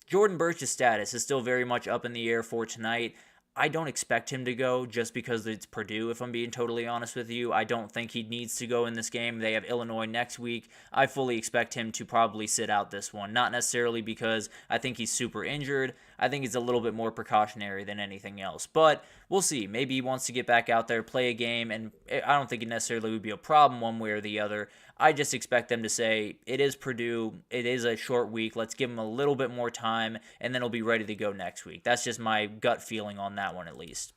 Jordan Burch's status is still very much up in the air for tonight. I don't expect him to go just because it's Purdue, if I'm being totally honest with you. I don't think he needs to go in this game. They have Illinois next week. I fully expect him to probably sit out this one. Not necessarily because I think he's super injured. I think it's a little bit more precautionary than anything else. But we'll see. Maybe he wants to get back out there, play a game, and I don't think it necessarily would be a problem one way or the other. I just expect them to say, it is Purdue, it is a short week, let's give them a little bit more time, and then he'll be ready to go next week. That's just my gut feeling on that one at least.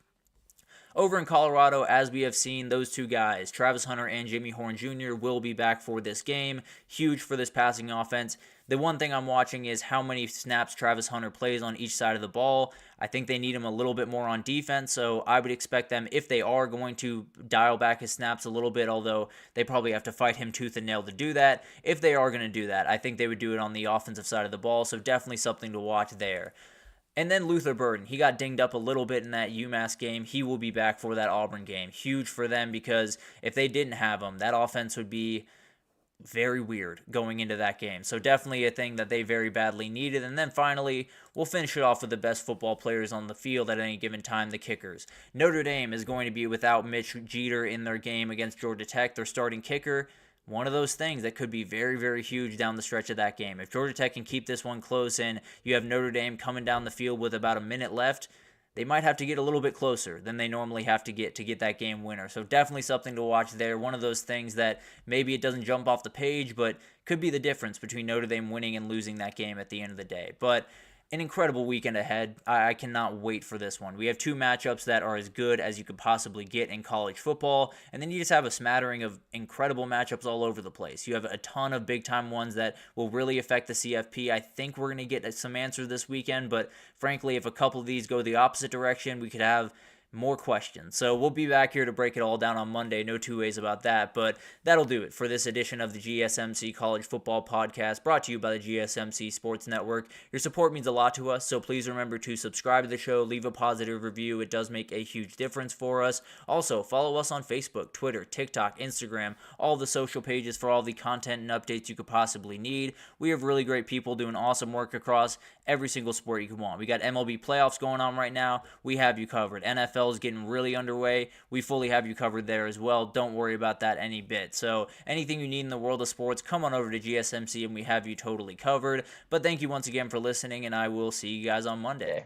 Over in Colorado, as we have seen, those two guys, Travis Hunter and Jimmy Horn Jr., will be back for this game. Huge for this passing offense. The one thing I'm watching is how many snaps Travis Hunter plays on each side of the ball. I think they need him a little bit more on defense, so I would expect them, if they are going to dial back his snaps a little bit, although they probably have to fight him tooth and nail to do that. If they are going to do that, I think they would do it on the offensive side of the ball, so definitely something to watch there. And then Luther Burden, he got dinged up a little bit in that UMass game. He will be back for that Auburn game. Huge for them because if they didn't have him, that offense would be very weird going into that game. So definitely a thing that they very badly needed. And then finally, we'll finish it off with the best football players on the field at any given time, the kickers. Notre Dame is going to be without Mitch Jeter in their game against Georgia Tech, their starting kicker. One of those things that could be very, very huge down the stretch of that game. If Georgia Tech can keep this one close and you have Notre Dame coming down the field with about a minute left, they might have to get a little bit closer than they normally have to get that game winner. So definitely something to watch there. One of those things that maybe it doesn't jump off the page, but could be the difference between Notre Dame winning and losing that game at the end of the day. But an incredible weekend ahead. I cannot wait for this one. We have two matchups that are as good as you could possibly get in college football, and then you just have a smattering of incredible matchups all over the place. You have a ton of big-time ones that will really affect the CFP. I think we're going to get some answers this weekend, but frankly, if a couple of these go the opposite direction, we could have more questions. So we'll be back here to break it all down on Monday. No two ways about that. But that'll do it for this edition of the GSMC College Football Podcast, brought to you by the GSMC Sports Network. Your support means a lot to us, so please remember to subscribe to the show, leave a positive review. It does make a huge difference for us. Also, follow us on Facebook, Twitter, TikTok, Instagram, all the social pages for all the content and updates you could possibly need. We have really great people doing awesome work across every single sport you could want. We got MLB playoffs going on right now. We have you covered. NFL is getting really underway. We fully have you covered there as well. Don't worry about that any bit. So anything you need in the world of sports, come on over to GSMC and we have you totally covered. But thank you once again for listening, and I will see you guys on Monday.